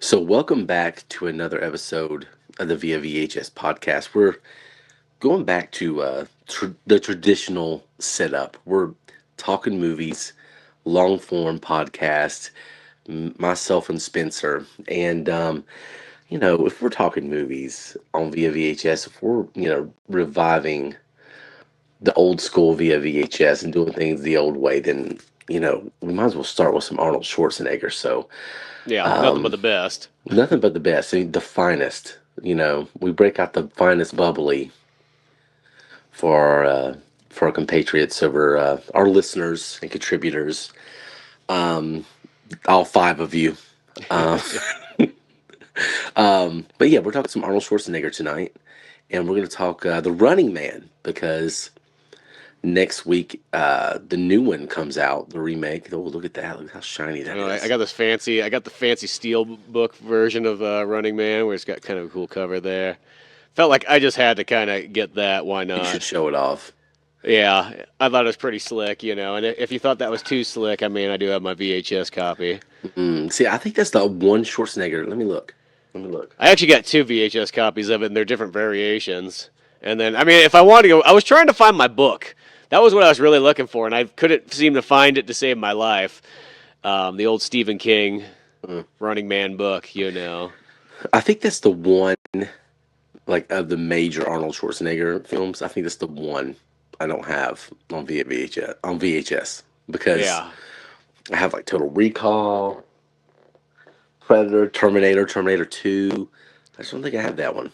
So, welcome back to another episode of the VIA VHS podcast. We're going back to the traditional setup. We're talking movies, long form podcast, myself and Spencer. And if we're talking movies on VIA VHS, if we're, reviving the old school VIA VHS and doing things the old way, then, we might as well start with some Arnold Schwarzenegger. So, Yeah, nothing but um, the best. nothing but the best. I mean, the finest. We break out the finest bubbly for our compatriots over our listeners and contributors. Um, all five of you. Um, but yeah, we're talking some Arnold Schwarzenegger tonight, and we're going to talk The Running Man because next week the new one comes out, the remake. Oh, look at that! Look how shiny I that know I is. got this fancy. I got the fancy steel book version of Running Man, where it's got kind of a cool cover there. Felt like I just had to kind of get that. Why You should not? show it off. Yeah, I thought it was pretty slick. And if you thought that was too slick, I mean, I do have my VHS copy. See, I think that's the one Schwarzenegger. Let me look. Let me look. I actually got two VHS copies of it, and they're different variations. And then, I mean, if I wanted to go, I was trying to find my book. That was what I was really looking for, and I couldn't seem to find it to save my life. The old Stephen King Mm. Running Man book. I think that's the one, like of the major Arnold Schwarzenegger films. I think that's the one I don't have on VHS because Yeah. I have like Total Recall, Predator, Terminator 2. I just don't think I have that one.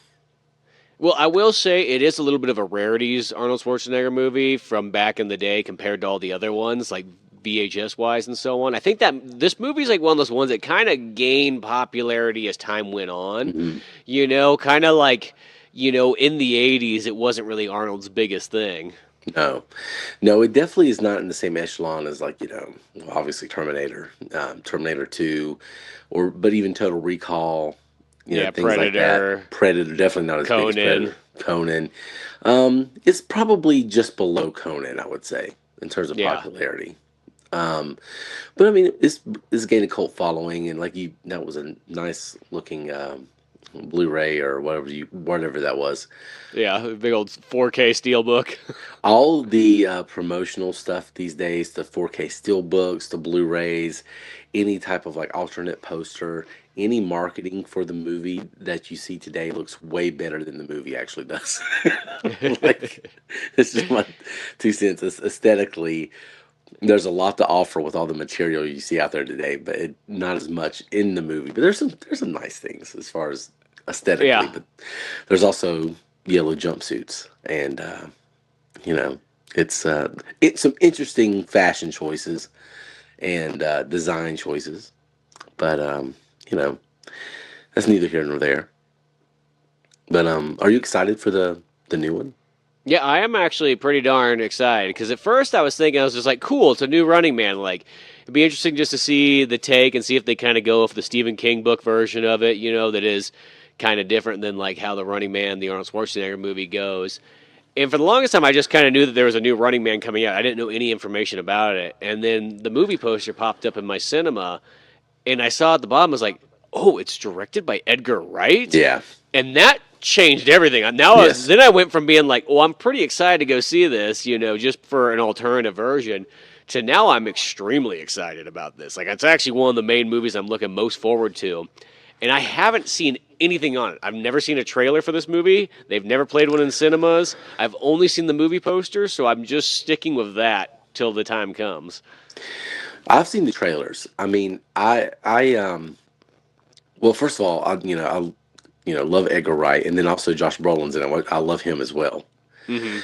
Well, I will say it is a little bit of a rarities Arnold Schwarzenegger movie from back in the day compared to all the other ones, like VHS wise and so on. I think that this movie's like one of those ones that kind of gained popularity as time went on. Hmm. Kind of like, in the 80s, it wasn't really Arnold's biggest thing. No, no, it definitely is not in the same echelon as like obviously Terminator 2, or but even Total Recall, Yeah, things like that. Predator, Predator definitely not as big as Conan. Predator. Conan, it's probably just below Conan, I would say, in terms of Yeah. popularity. Um, but I mean, it's gained a cult following, and that was a nice looking Blu-ray or whatever that was. Yeah, big old 4K steelbook. All the promotional stuff these days, the 4K steelbooks, the Blu-rays, any type of like alternate poster, any marketing for the movie that you see today looks way better than the movie actually does. Like, it's just my 2 cents. Aesthetically, there's a lot to offer with all the material you see out there today, but not as much in the movie. But there's some nice things as far as aesthetically, Yeah. but there's also yellow jumpsuits and you know, it's some interesting fashion choices and design choices, but you know, that's neither here nor there. But are you excited for the new one? Yeah, I am actually pretty darn excited because at first I was thinking I was just like, cool, it's a new Running Man. Like, it'd be interesting just to see the take and see if they kind of go with the Stephen King book version of it. That is kind of different than like how the Running Man, the Arnold Schwarzenegger movie goes. And for the longest time, I just kind of knew that there was a new Running Man coming out. I didn't know any information about it. And then the movie poster popped up in my cinema, and I saw at the bottom, I was like, oh, it's directed by Edgar Wright? Yeah. And that changed everything. Now Yes. then I went from being like, "Oh, I'm pretty excited to go see this," just for an alternative version, to now I'm extremely excited about this. Like it's actually one of the main movies I'm looking most forward to, and I haven't seen anything on it. I've never seen a trailer for this movie. They've never played one in cinemas. I've only seen the movie poster, so I'm just sticking with that till the time comes. I've seen the trailers. I mean, well, first of all, I love Edgar Wright, and then also Josh Brolin's in it. I love him as well. Hmm.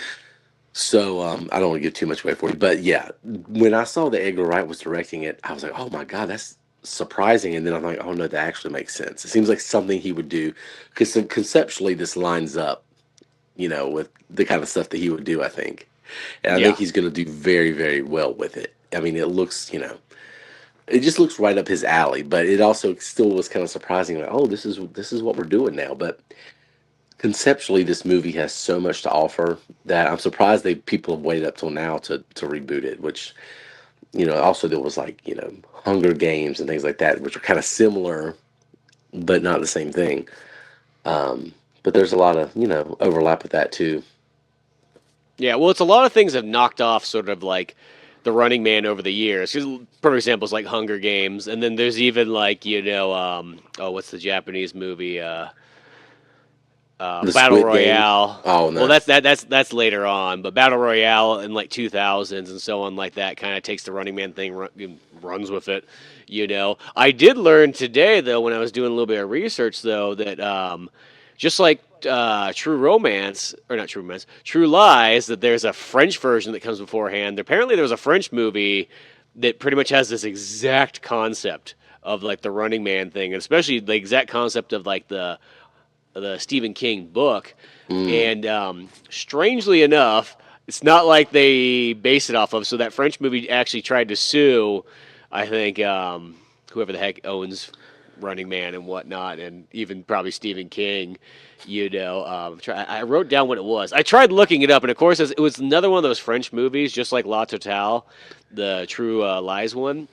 So I don't want to give too much away for you, but yeah, when I saw that Edgar Wright was directing it, I was like, oh my god, that's surprising. And then I'm like, oh no, that actually makes sense. It seems like something he would do because conceptually this lines up, with the kind of stuff that he would do. I think, and I think Yeah. he's going to do very, very well with it. I mean, it just looks right up his alley. But it also still was kind of surprising. Like, oh, this is what we're doing now. But conceptually, this movie has so much to offer that I'm surprised people have waited up till now to reboot it. Which also there was like Hunger Games and things like that, which are kind of similar but not the same thing. But there's a lot of overlap with that too. Yeah, well, it's a lot of things have knocked off sort of like the Running Man over the years. 'Cause perfect examples like Hunger Games, and then there's even like oh, what's the Japanese movie? The Battle Squid Game. Royale. Oh Well, no. that's later on, but Battle Royale in like 2000s and so on like that kind of takes the Running Man thing, runs with it. I did learn today though when I was doing a little bit of research though that just like True Romance or not True Romance, True Lies, that there's a French version that comes beforehand. Apparently, there was a French movie that pretty much has this exact concept of like the Running Man thing, and especially the exact concept of like the Stephen King book. Mm. And strangely enough, it's not like they base it off of. So that French movie actually tried to sue, I think, whoever the heck owns Running Man and whatnot, and even probably Stephen King. I wrote down what it was. I tried looking it up, and of course, it was another one of those French movies, just like La Totale, the True Lies one.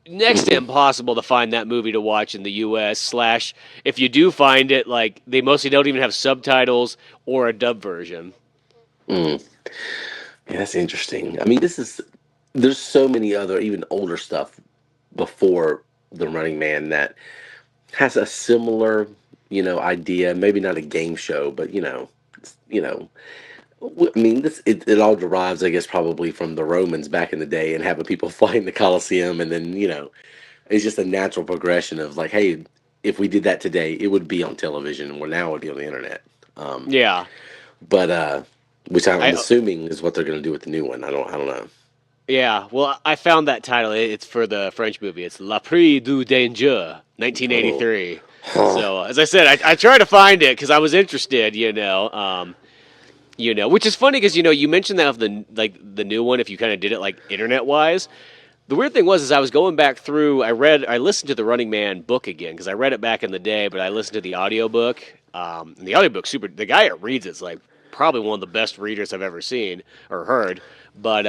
Next to impossible to find that movie to watch in the U.S. Slash, if you do find it, like they mostly don't even have subtitles or a dub version. Mm. Yeah, that's interesting. I mean, there's so many other even older stuff before the Running Man that has a similar, idea. Maybe not a game show, but you know. I mean, it all derives, I guess, probably from the Romans back in the day and having people fight in the Colosseum, and then it's just a natural progression of like, hey, if we did that today, it would be on television, and now it would be on the internet. Um, Yeah, but which I'm I assuming is what they're going to do with the new one. I don't know. yeah. Well, I found that title. It's for the French movie. It's La Prix du Danger, Oh, 1983. huh. So as I said, I tried to find it because I was interested. Which is funny because you mentioned that of the new one. If you kind of did it like internet wise, the weird thing was is I was going back through. I listened to the Running Man book again because I read it back in the day, but I listened to the audiobook. And the audiobook super. The guy that reads it's like probably one of the best readers I've ever seen or heard. But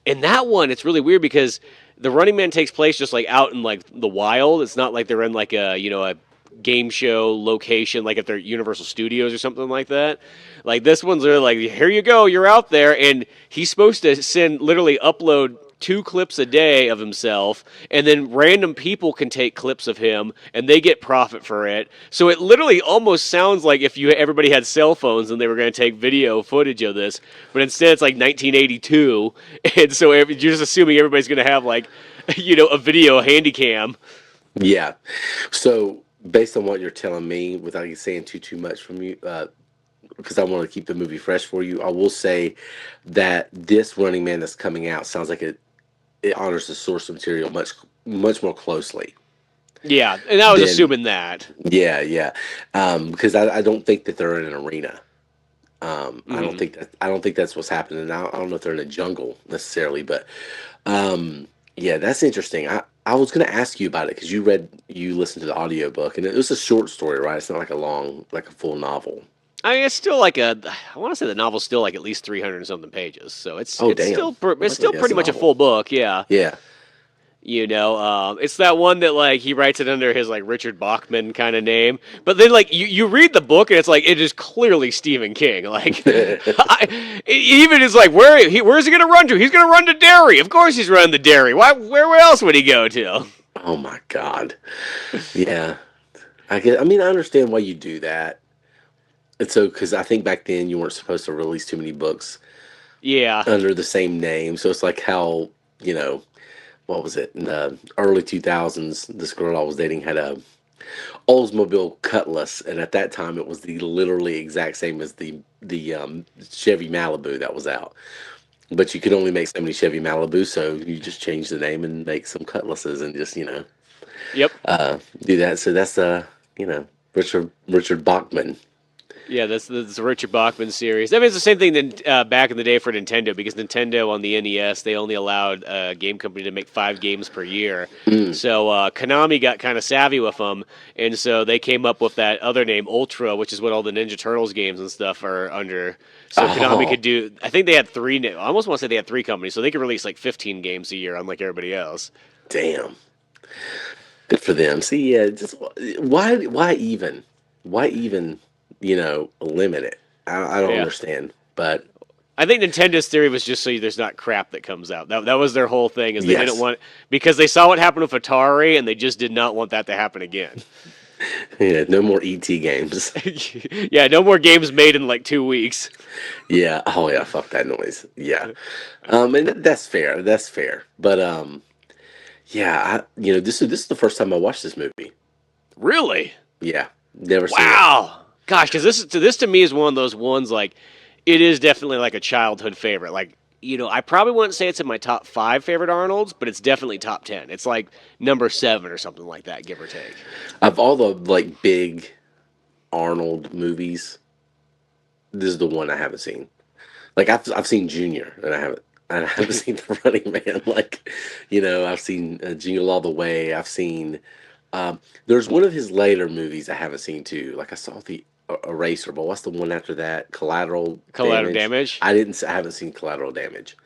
in that one, it's really weird because the Running Man takes place just like out in like the wild. It's not like they're in like a game show location, like at their Universal Studios or something like that. Like this one's really like, here you go, you're out there, and he's supposed to literally upload 2 clips a day of himself, and then random people can take clips of him, and they get profit for it. So it literally almost sounds like if everybody had cell phones and they were going to take video footage of this, but instead it's like 1982, and so you're just assuming everybody's going to have like, a video handy cam. Yeah. So based on what you're telling me, without you saying too much from you, because I want to keep the movie fresh for you, I will say that this Running Man that's coming out sounds like it honors the source material much more closely Yeah, and I was than assuming that. yeah. Because I don't think that they're in an arena. Hmm. I don't think that's what's happening now. I don't know if they're in a jungle necessarily, but um, yeah, that's interesting. I was going to ask you about it because you listened to the audiobook, and it was a short story, right? It's not like like a full novel. I mean, it's still like I want to say the novel's still like at least 300 and something pages, so it's Oh, it's damn. still Well, it's still that's pretty a much a novel. full book. Yeah, Yeah. it's that one that like he writes it under his like Richard Bachman kind of name, but then like you read the book and it's like it is clearly Stephen King. Like, it even is like where's he gonna run to? He's gonna run to Derry. Of course he's running to Derry. Where else would he go to? Oh my God. Yeah. I mean, I understand why you do that. And so, because I think back then you weren't supposed to release too many books Yeah. under the same name. So it's like how, you know, what was it? In the early 2000s, this girl I was dating had a Oldsmobile Cutlass, and at that time it was the literally exact same as the Chevy Malibu that was out. But you could only make so many Chevy Malibu, so you just change the name and make some Cutlasses and just Yep. do that. So that's you know Richard Bachman. Yeah, that's the Richard Bachman series. I mean, it's the same thing that back in the day for Nintendo, because Nintendo on the NES they only allowed a game company to make 5 games per year. Mm. So Konami got kind of savvy with them, and so they came up with that other name, Ultra, which is what all the Ninja Turtles games and stuff are under. So Konami Oh, could do. I think they had three. I almost want to say they had 3 companies, so they could release like 15 games a year, unlike everybody else. damn. Good for them. See, yeah, just why even, limit it? I don't Yeah. understand. But I think Nintendo's theory was just so there's not crap that comes out. That was their whole thing is they didn't yes, want because they saw what happened with Atari and they just did not want that to happen again. yeah, no more ET games. Yeah, no more games made in like 2 weeks. Yeah. Oh yeah. Fuck that noise. Yeah. And that's fair. That's fair. But yeah. This is the first time I watched this movie. Really? Yeah. Never seen it. Wow. Gosh, because this to me is one of those ones like it is definitely like a childhood favorite. Like I probably wouldn't say it's in my top 5 favorite Arnolds, but it's definitely top 10. It's like number 7 or something like that, give or take. Of all the like big Arnold movies, this is the one I haven't seen. Like I've seen Junior, and I haven't seen The Running Man. Like, I've seen Jingle All the Way. I've seen. There's one of his later movies I haven't seen too. Like I saw the Eraser, but what's the one after that? Collateral Collateral Damage. Damage. I haven't seen Collateral Damage.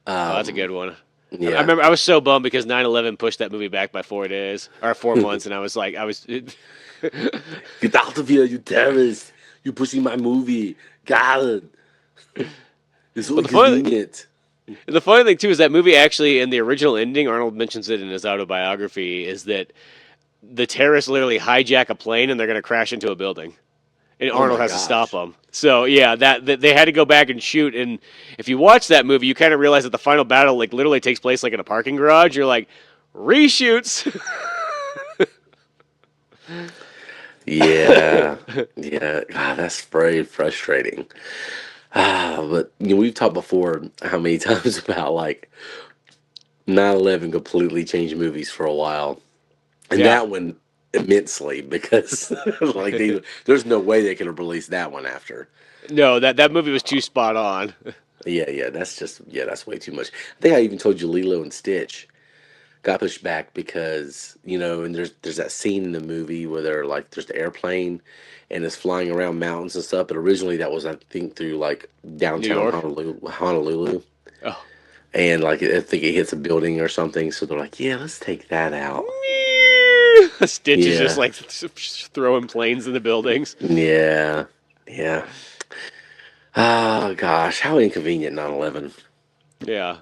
Oh, that's a Um, good one. I yeah. remember I was so bummed because 9/11 pushed that movie back by 4 days or 4 months, and I was like, Get out of here, you terrorist! You're pushing my movie. God, it's so But inconvenient. the funny thing too is that movie actually in the original ending, Arnold mentions it in his autobiography, is that the terrorists literally hijack a plane and they're going to crash into a building, and Oh Arnold my has to stop gosh. them. So yeah, that they had to go back and shoot. And if you watch that movie, you kind of realize that the final battle like literally takes place like in a parking garage. You're like, reshoots. Yeah, yeah. God, that's very frustrating. But we've talked before how many times about like 9/11 completely changed movies for a while, and Yeah. that one immensely because like there's no way they could have released that one after. No, that movie was too spot on. Yeah, yeah. That's way too much. I think I even told you Lilo and Stitch got pushed back because and there's that scene in the movie where there's the airplane and it's flying around mountains and stuff. But originally that was I think through like New downtown York. Honolulu, Oh. and like I think it hits a building or something. So they're like, yeah, let's take that out. Stitch is just Yeah, like throwing planes in the buildings. yeah, yeah. Oh gosh, how inconvenient 9/11. Yeah.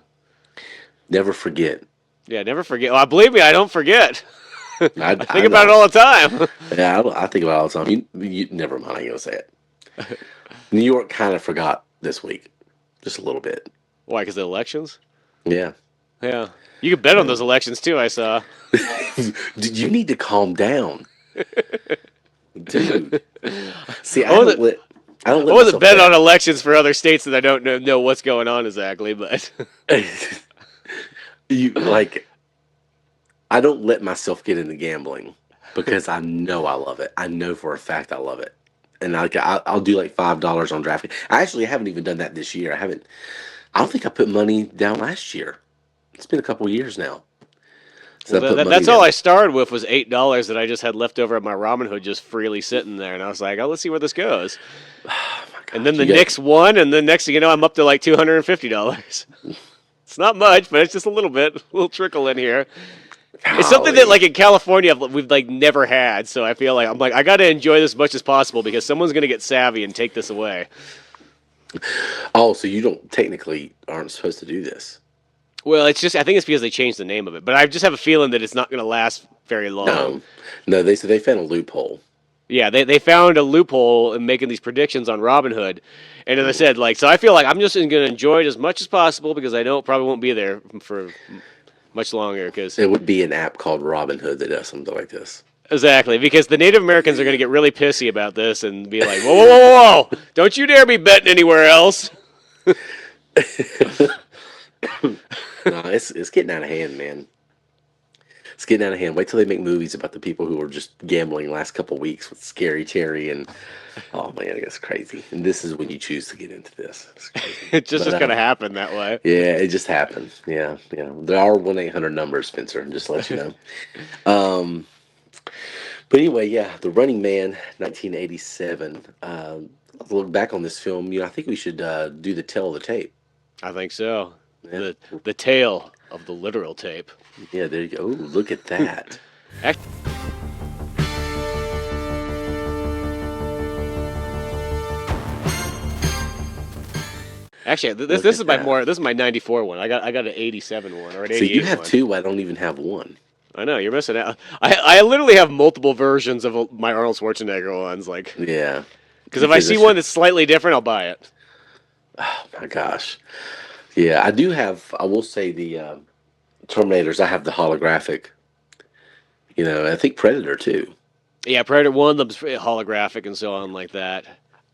Never forget. Yeah, never forget. Well, believe me, I don't forget. I I think about it don't. all the time. Yeah, I think about it all the time. Never mind. I ain't gonna say it. New York kind of forgot this week, just a little bit. Why? Because the elections? Yeah. Yeah. You could bet on those elections too, I saw. You need to calm down, dude. See, I wasn't, I don't I let wasn't myself betting on bet. elections for other states that I don't know what's going on exactly, but. You like I don't let myself get into gambling because I know I love it. I know for a fact I love it, and I'll do like $5 on DraftKings. I actually haven't even done that this year. I haven't. I don't think I put money down last year. It's been a couple years now Well, since I put money that's all down. I started with was $8 that I just had left over at my ramen hood, just freely sitting there, and I was like, "Oh, let's see where this goes." Oh my And then god, the you got Knicks won, and then next thing you know, I'm up to like $250. It's not much, but it's just a little bit, a little trickle in here. It's something that, golly. like in California, we've like never had. So I feel like I got to enjoy this as much as possible because someone's gonna get savvy and take this away. Oh, so you don't technically aren't supposed to do this? Well, it's just I think it's because they changed the name of it, but I just have a feeling that it's not gonna last very long. No, no. They found a loophole. Yeah, they found a loophole in making these predictions on Robinhood, and as I Mm. said, like so, I feel like I'm just gonna enjoy it as much as possible because I know it probably won't be there for much longer. Because It would be an app called Robinhood that does something like this. exactly, because the Native Americans are gonna get really pissy about this and be like, whoa, whoa, whoa, whoa, whoa! Don't you dare be betting anywhere else. No, it's getting out of hand, man. It's getting out of hand. Wait till they make movies about the people who were just gambling last couple weeks with Scary Terry and oh man, it's crazy. And this is when you choose to get into this. It's crazy. It's just But gonna happen that way. yeah, it just happened. Yeah, yeah. There are 1-800 numbers, Spencer. Just to let you know. Um, but anyway, yeah, The Running Man, 1987. Look back on this film. I think we should do the tell of the tape. I think so. Yeah, The tale of the literal tape. yeah. There you go. Ooh, look at that. Actually, this Look this at is my that. more this is my '94 one. I got an '87 one or an So you '88 have one. two. I don't even have one. I know you're missing out. I literally have multiple versions of my Arnold Schwarzenegger ones, like Yeah, because if I because see that's one that's slightly different, I'll buy it. oh my gosh. Yeah, I do have. I will say the Terminators. I have the holographic. I think Predator too. Yeah, Predator one, them's holographic and so on like that.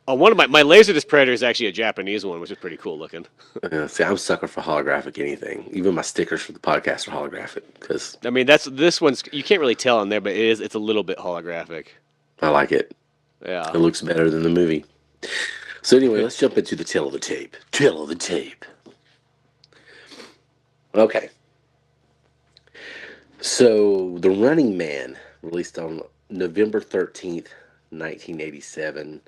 One of my Laserdisc Predator is actually a Japanese one, which is pretty cool looking. See, I'm a sucker for holographic anything. Even my stickers for the podcast are holographic because I mean, this one's you can't really tell on there, but it's a little bit holographic. I like it. Yeah. It looks better than the movie. So anyway, let's jump into the tail of the tape. Tail of the tape. Okay. So The Running Man, released on November 13th, 1987.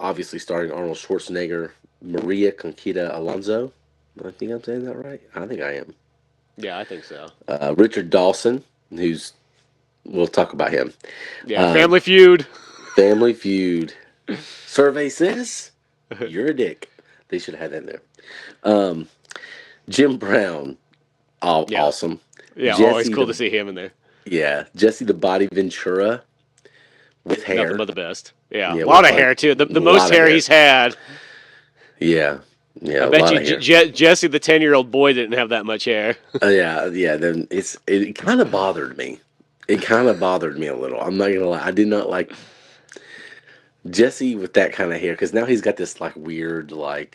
Obviously starring Arnold Schwarzenegger, Maria Conchita Alonso. I think I'm saying that right. I think I am. Yeah, I think so. Richard Dawson, we'll talk about him. Yeah, Family Feud. Family Feud. Survey says you're a dick. They should have had that in there. Jim Brown, Yeah. awesome. Yeah, Jesse always cool the, to see him in there. Yeah, Jesse the Body Ventura with hair. Nothing but the best. Yeah, Yeah, a lot with of hair too. The a most lot of hair hair. he's had. Yeah, I a bet lot you of hair. Jesse, the 10-year-old boy, didn't have that much hair. Yeah. Then it kind of bothered me. It kind of bothered me a little. I'm not gonna lie. I did not like Jesse with that kind of hair because now he's got this like weird I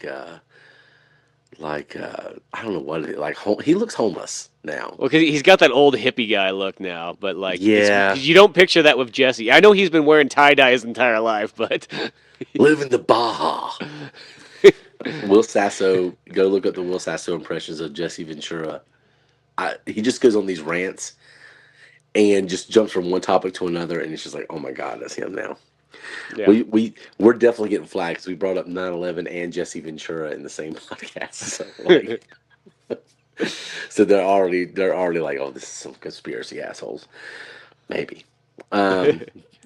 don't know what it is. He looks homeless now. Well, because he's got that old hippie guy look now, but like, Yeah. 'cause you don't picture that with Jesse. I know he's been wearing tie dye his entire life, but Live in the Baja. Will Sasso, go look up the Will Sasso impressions of Jesse Ventura. He just goes on these rants and just jumps from one topic to another, and it's just like, oh my god, that's him now. yeah, We're definitely getting flagged because we brought up 9/11 and Jesse Ventura in the same podcast. So they're already like, oh, this is some conspiracy assholes, maybe.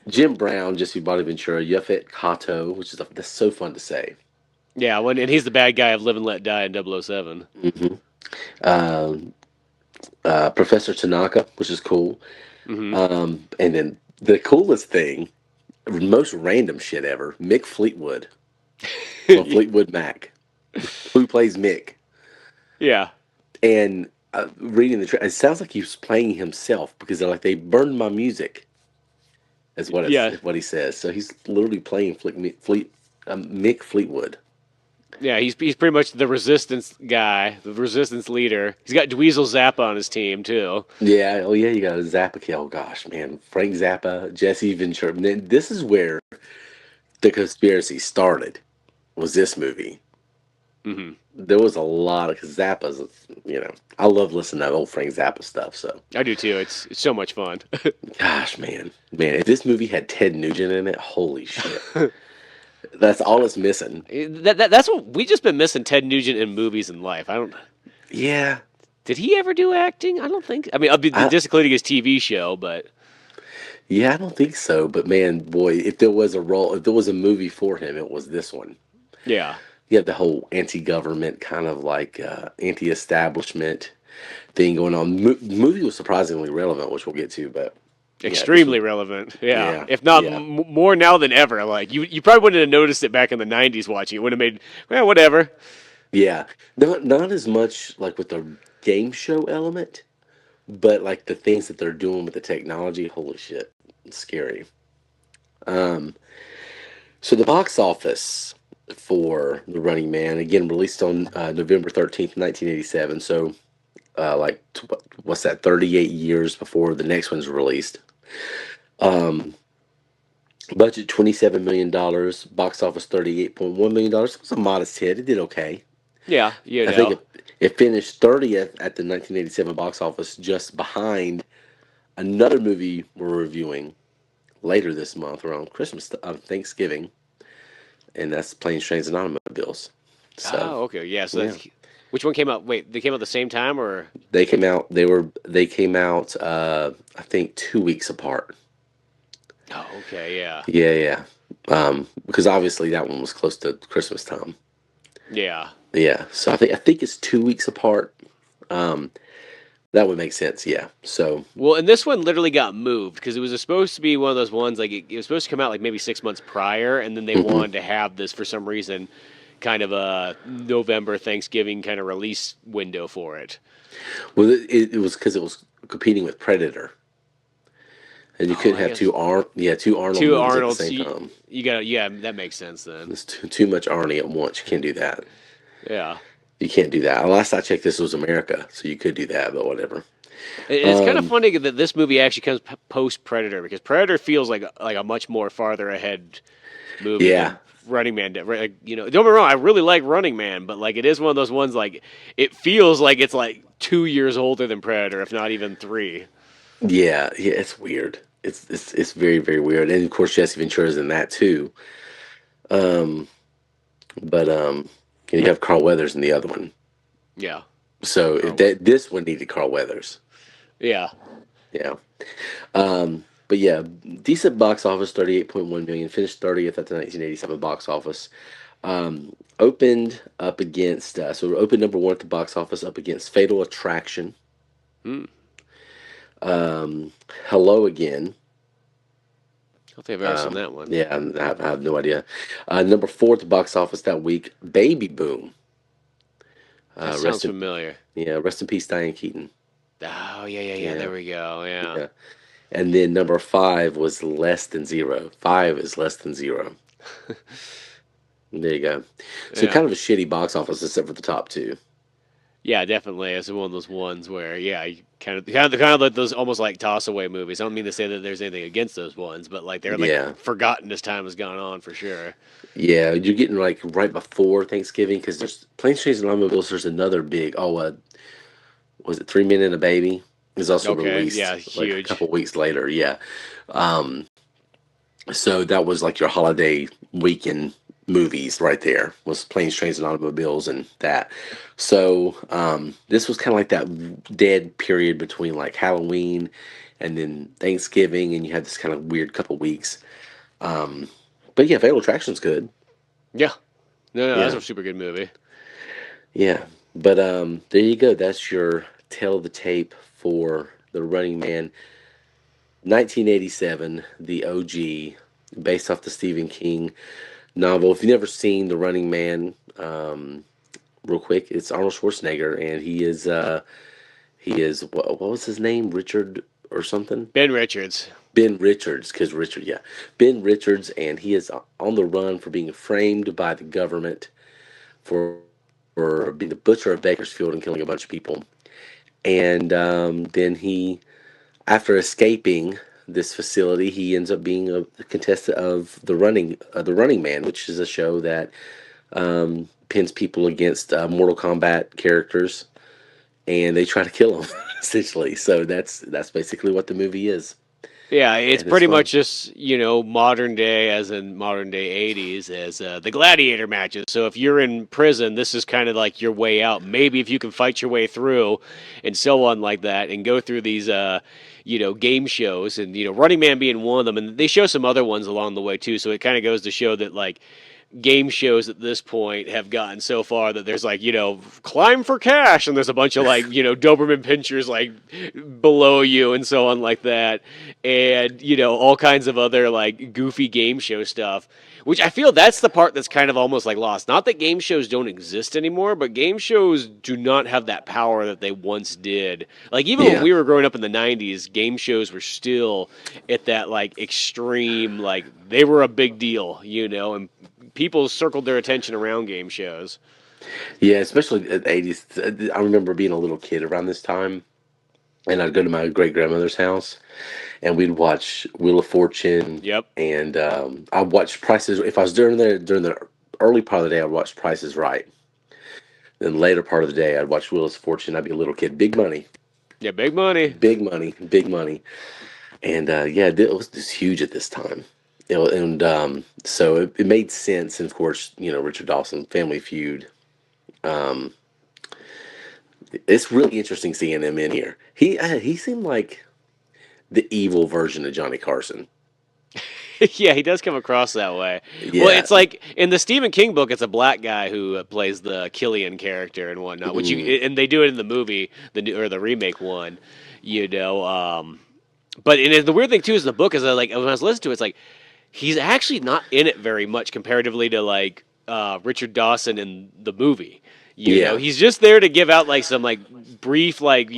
Jim Brown, Jesse Body Ventura, Yaphet Kato, that's so fun to say. yeah. And he's the bad guy of Live and Let Die in 007. hmm Um, Professor Tanaka, which is cool. Hmm. And then the coolest thing, most random shit ever, Mick Fleetwood from Fleetwood Mac, who plays Mick. Yeah, And reading it sounds like he was playing himself because they're like, they burned my music, is yeah, what he says. So he's literally playing Mick Fleetwood. yeah. He's pretty much the resistance guy, the resistance leader. He's got Dweezil Zappa on his team too. Yeah, oh yeah, you got a Zappa kill. Oh gosh, man, Frank Zappa, Jesse Ventura. And then this is where the conspiracy started. Was this movie? Hmm. There was a lot of cause Zappa's. I love listening to old Frank Zappa stuff. So, I do too. It's so much fun. gosh, man, if this movie had Ted Nugent in it, holy shit, that's all it's missing. That's what we just been missing. Ted Nugent in movies and life. I don't. Yeah, Did he ever do acting? I don't think. I mean, just including his TV show, but yeah, I don't think so. But man, boy, if there was a movie for him, it was this one. yeah, You have the whole anti-government kind of like anti-establishment thing going on. Movie was surprisingly relevant, which we'll get to, but yeah, extremely relevant. Yeah, Yeah, if not yeah. more now than ever. Like you probably wouldn't have noticed it back in the '90s watching it. Would have made whatever. Yeah, not as much like with the game show element, but like the things that they're doing with the technology. Holy shit, it's scary. Um, so the box office for The Running Man, again released on November 13th, 1987. So what's that? 38 years before the next one's released. Um, Budget $27 million. Box office $38.1 million. It was a modest hit. It did okay. Yeah, I think it finished 30th at the 1987 box office, just behind another movie we're reviewing later this month around Thanksgiving, and that's Planes, Trains, and Automobiles. So, Oh, okay. Yeah, so yeah. that's Which one came out? Wait, they came out the same time or? They came out. They came out. I think 2 weeks apart. Oh, okay, yeah, Yeah, yeah. Because obviously that one was close to Christmas time. yeah. Yeah. So I think it's 2 weeks apart. Um, that would make sense. Yeah. So Well, and this one literally got moved because it was supposed to be one of those ones like it was supposed to come out like maybe 6 months prior, and then they mhm. wanted to have this for some reason, kind of a November Thanksgiving kind of release window for it. Well, it was because it was competing with Predator, and you Oh, couldn't I have guess two Arnold two movies at the Arnold's. same You, time. you got yeah, that makes sense then. It's too much Arnie at once. You can't do that. Yeah. You can't do that. Last I checked, this was America, so you could do that, but whatever. It's kind of Um, funny that this movie actually comes post Predator because Predator feels like a much more farther ahead movie yeah, than Running Man did. Right? Like, don't get me wrong, I really like Running Man, but like it is one of those ones like it feels like it's like 2 years older than Predator, if not even three. yeah. It's weird. It's very very weird, and of course Jesse Ventura's in that too. Um, but you have Carl Weathers in the other one. Yeah, So if Carl. this one needed Carl Weathers. Yeah, Yeah. But yeah, decent box office, 38.1 million, finished 30th at the 1987 box office. Opened up against, so opened number one at the box office up against Fatal Attraction. hmm. Um, Hello Again. I don't think I've ever seen that one. Yeah, I have no idea. Number four at the box office that week, Baby Boom. That sounds Rest in, familiar. yeah, rest in peace, Diane Keaton. Oh yeah. Yeah, There we go. Yeah. yeah. And then number five was Less Than Zero. Five is Less Than Zero. There you go. So Yeah. kind of a shitty box office except for the top two. Yeah, definitely. It's one of those ones where, yeah, you kind of like those almost like toss away movies. I don't mean to say that there's anything against those ones, but like they're like Yeah. forgotten as time has gone on for sure. Yeah, you're getting like right before Thanksgiving because there's Planes, Trains, and Automobiles. There's another big, was it 3 Men and a Baby? Is also Okay, yeah, released like a huge. couple weeks later. Yeah. Um, so that was like your holiday weekend movies right there was Planes, Trains, and Automobiles and that. So this was kind of like that dead period between like Halloween and then Thanksgiving, and you had this kind of weird couple weeks. Um, but yeah, Fatal Attraction's good. Yeah, no, that's Yeah, a super good movie. yeah. But there you go. That's your tail of the tape for the Running Man, 1987, the OG, based off the Stephen King novel. If you've never seen The Running Man, real quick, it's Arnold Schwarzenegger, and he is what was his name? Richard or something? Ben Richards. Ben Richards, because Richard, yeah, Ben Richards, and he is on the run for being framed by the government for being the butcher of Bakersfield and killing a bunch of people. And then he, after escaping this facility, he ends up being a contestant of the Running Man, which is a show that pins people against Mortal Kombat characters, and they try to kill him essentially. So that's basically what the movie is, Yeah, it's and it's pretty fun. much just modern day, as in modern day '80s, as the gladiator matches. So if you're in prison, this is kind of like your way out. Maybe if you can fight your way through, and so on like that, and go through these game shows, and Running Man being one of them, and they show some other ones along the way too. So it kind of goes to show that like game shows at this point have gotten so far that there's like climb for cash, and there's a bunch of like Doberman pinchers like below you and so on like that, and all kinds of other like goofy game show stuff, which I feel that's the part that's kind of almost like lost. Not that game shows don't exist anymore, but game shows do not have that power that they once did. Like even when Yeah, we were growing up in the 90s, game shows were still at that like extreme, like they were a big deal, and people circled their attention around game shows. yeah, especially at the 80s. I remember being a little kid around this time, and I'd go to my great grandmother's house, and we'd watch Wheel of Fortune, Yep. and I'd watch Prices. If I was during the early part of the day, I'd watch Prices Right. Then later part of the day, I'd watch Wheel of Fortune. I'd be a little kid, big money, Yeah, big money. big money, big money, and yeah, it was just huge at this time. And so it made sense. And of course, Richard Dawson, Family Feud. Um, It's really interesting seeing him in here. He seemed like the evil version of Johnny Carson. Yeah, he does come across that way. Well, Yeah. it's like in the Stephen King book, it's a black guy who plays the Killian character and whatnot, which Mm, you and they do it in the movie, the new or the remake one, you know. But and the weird thing too is the book is like when I was listening to it, it's like he's actually not in it very much comparatively to like Richard Dawson in the movie. You know, yeah. he's just there to give out like some like brief like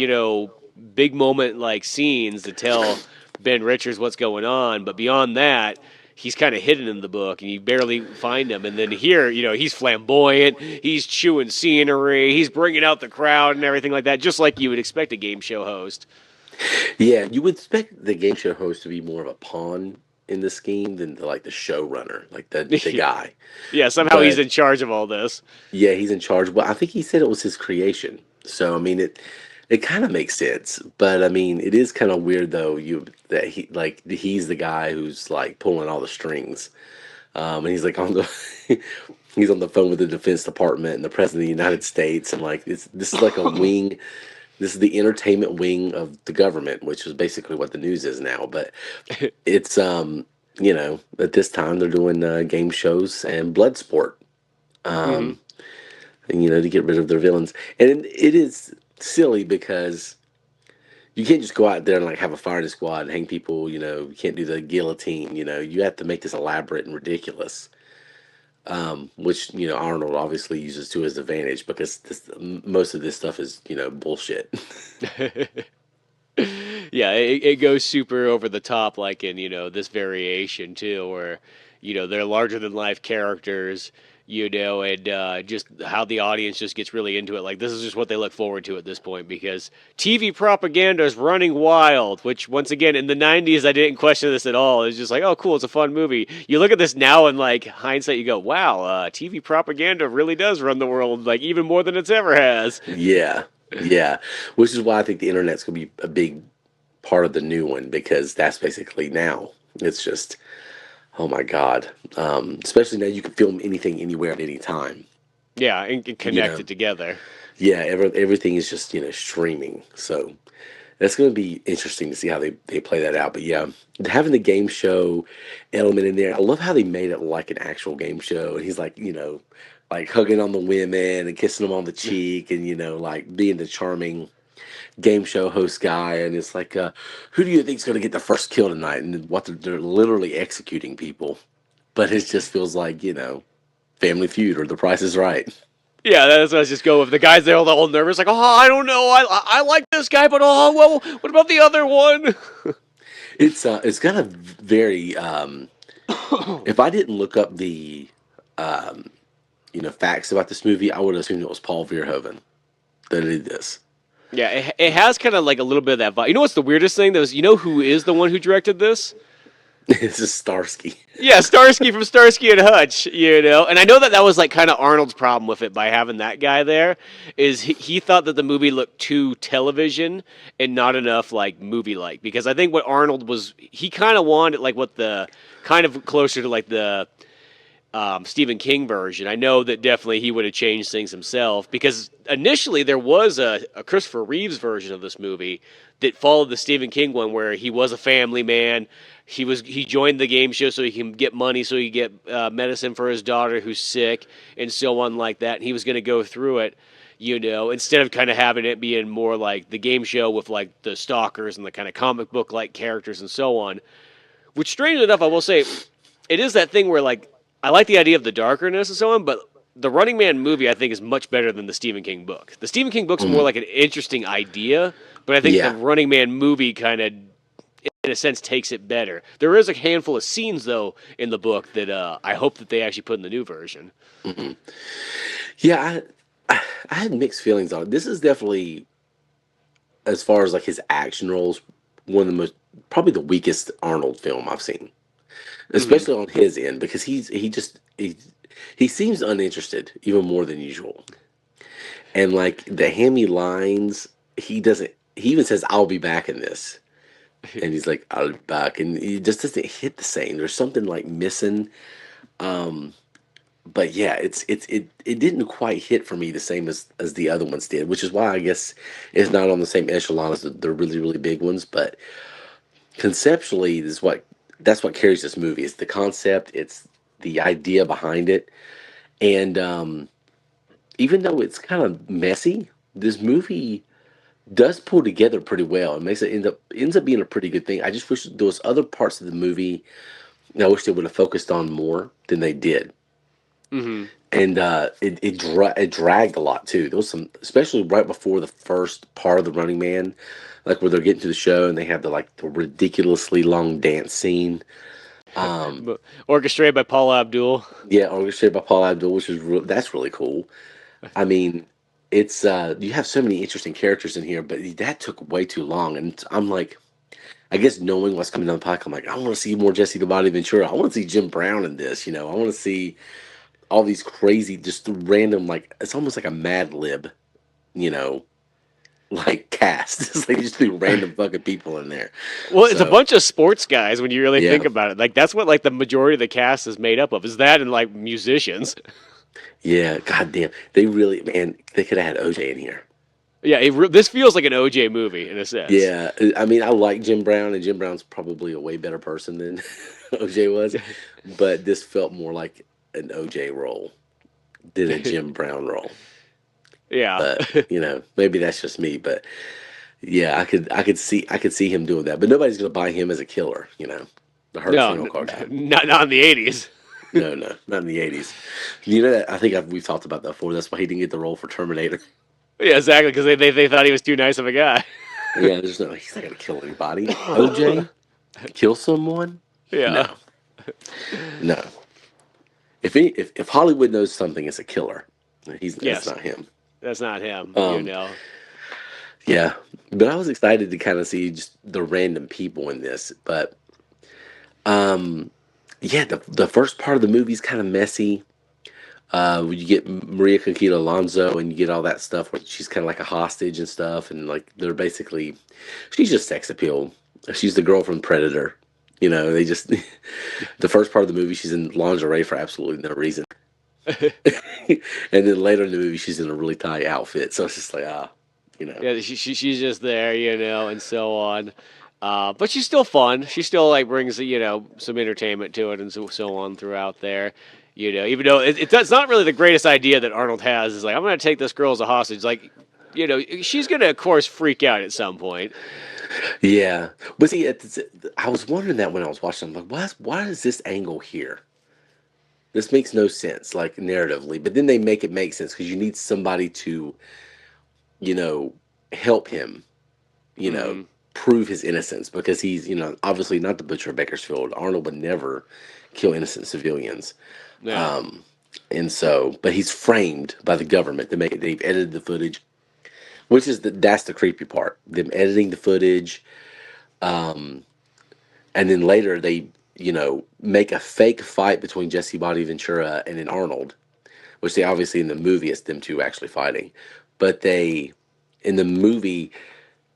big moment like scenes to tell Ben Richards what's going on, but beyond that, he's kind of hidden in the book, and you barely find him. And then here, he's flamboyant, he's chewing scenery, he's bringing out the crowd and everything like that, just like you would expect a game show host. Yeah, you would expect the game show host to be more of a pawn in the scheme than like the showrunner, like the guy. Yeah, somehow he's But in charge of all this. yeah, he's in charge. Well, I think he said it was his creation. So I mean it kind of makes sense. But I mean, it is kind of weird though you that he's the guy who's like pulling all the strings. And he's like on the he's on the phone with the Defense Department and the President of the United States, and like this is like a wing. This is the entertainment wing of the government, which is basically what the news is now. But it's at this time they're doing game shows and blood sport, Hmm. um, and to get rid of their villains. And it is silly because you can't just go out there and like have a firing squad and hang people. You can't do the guillotine. You have to make this elaborate and ridiculous. Which Arnold obviously uses to his advantage because most of this stuff is bullshit. Yeah, it goes super over the top, like in this variation too, where they're larger than life characters, and just how the audience just gets really into it. Like this is just what they look forward to at this point because TV propaganda is running wild. Which once again in the '90s I didn't question this at all. It's just like, oh, cool, it's a fun movie. You look at this now and like hindsight, you go, wow, TV propaganda really does run the world like even more than it's ever has. Yeah, yeah. Which is why I think the internet's gonna be a big part of the new one because that's basically now. It's just, oh my God. Especially now you can film anything anywhere at any time. Yeah, and You connect know, it together. yeah. Everything is just streaming. So that's going to be interesting to see how they play that out. But yeah, having the game show element in there, I love how they made it like an actual game show. And he's like, like hugging on the women and kissing them on the cheek, and like being the charming game show host guy. And it's like, who do you think's going to get the first kill tonight? And what they're literally executing people, but it just feels like Family Feud or The Price is Right. Yeah, that's what I was just go with. The guys there all nervous, like, oh, I don't know, I like this guy, but oh, well, what about the other one? It's got a very if I didn't look up the facts about this movie, I would have assumed it was Paul Verhoeven that did this. Yeah, it has kind of like a little bit of that vibe. You know what's the weirdest thing? Who is the one who directed this? This is Starsky. Yeah, Starsky from Starsky and Hutch, and I know that was like kind of Arnold's problem with it by having that guy there, is he thought that the movie looked too television and not enough like movie-like, because I think what Arnold was, he kind of wanted like what the kind of closer to like the Stephen King version. I know that definitely he would have changed things himself because initially there was a Christopher Reeves version of this movie that followed the Stephen King one where he was a family man. He joined the game show so he can get money, so he can get medicine for his daughter who's sick and so on like that. And he was going to go through it, instead of kind of having it being more like the game show with like the Stalkers and the kind of comic book like characters and so on. Which, strangely enough, I will say, it is that thing where like I like the idea of the darkerness and so on, but the Running Man movie I think is much better than the Stephen King book. The Stephen King book's more Mm, like an interesting idea, but I think the yeah. Running Man movie kind of, in a sense, takes it better. There is a handful of scenes though in the book that I hope that they actually put in the new version. Hmm. Yeah, I had mixed feelings on it. This is definitely, as far as like his action roles, one of the most, probably the weakest Arnold film I've seen, Hmm. especially on his end because he seems uninterested even more than usual. And like the hammy lines, he doesn't. He even says, "I'll be back in this," and he's like, "I'll be back," and he just doesn't hit the same. There's something like missing. Um, but yeah, it didn't quite hit for me the same as the other ones did, which is why I guess it's not on the same echelon as the really really big ones. But conceptually, that's what carries this movie. It's the concept, it's the idea behind it, and even though it's kind of messy, this movie does pull together pretty well. It makes it ends up being a pretty good thing. I just wish there was other parts of the movie I wish they would have focused on more than they did. Hmm. And it dragged a lot too. There was some, especially right before the first part of the Running Man, like where they're getting to the show and they have the ridiculously long dance scene. Um, Orchestrated by Paula Abdul. yeah, orchestrated by Paul Abdul, which is that's really cool. I mean, it's you have so many interesting characters in here, but that took way too long. And I'm like, I guess knowing what's coming down the pike, I'm like, I want to see more Jesse the Body Ventura. I want to see Jim Brown in this. I want to see all these crazy, just random, like it's almost like a Mad Lib, you know, like cast. It's like just do random fucking people in there. Well, it's a So bunch of sports guys when you really yeah, think about it. Like that's what like the majority of the cast is made up of. Is that and like musicians? yeah. God damn, they really, man, they could have had OJ in here. Yeah, this feels like an OJ movie in a sense. Yeah, I mean, I like Jim Brown, and Jim Brown's probably a way better person than OJ was, but this felt more like an OJ role than a Jim Brown role. Yeah. But maybe that's just me. But yeah, I could see him doing that. But nobody's gonna buy him as a killer. The Hurt No, Funeral Car guy. not in the '80s. No, no, not in the '80s. That I think we've talked about that before. That's why he didn't get the role for Terminator. Yeah, exactly, because they thought he was too nice of a guy. Yeah, he's not gonna kill anybody. OJ kill someone? Yeah. No, no. If Hollywood knows something is a killer, it's Yes, not him. that's not him. Um, yeah, but I was excited to kind of see just the random people in this. But yeah, the first part of the movie is kind of messy. When you get Maria Conquista Alonso and you get all that stuff where she's kind of like a hostage and stuff, and like they're basically, she's just sex appeal. She's the girl from Predator. They just the first part of the movie she's in lingerie for absolutely no reason, and then later in the movie she's in a really tight outfit. So it's just like Yeah, she's just there, and so on. But she's still fun. She still like brings some entertainment to it and so on throughout there. Even though it's not really the greatest idea that Arnold has is like I'm going to take this girl as a hostage. Like, she's going to of course freak out at some point. Yeah, but see, I was wondering that when I was watching. I'm like, why is this angle here? This makes no sense, like narratively. But then they make it make sense because you need somebody to, you know, help him, you know, Hmm. prove his innocence because he's, obviously not the butcher of Bakersfield. Arnold would never kill innocent civilians. Yeah. Um, and so, but he's framed by the government to make it. They've edited the footage, which is that's the creepy part. Them editing the footage, um, and then later they, make a fake fight between Jesse Body Ventura and then Arnold, which they obviously in the movie it's them two actually fighting, but they in the movie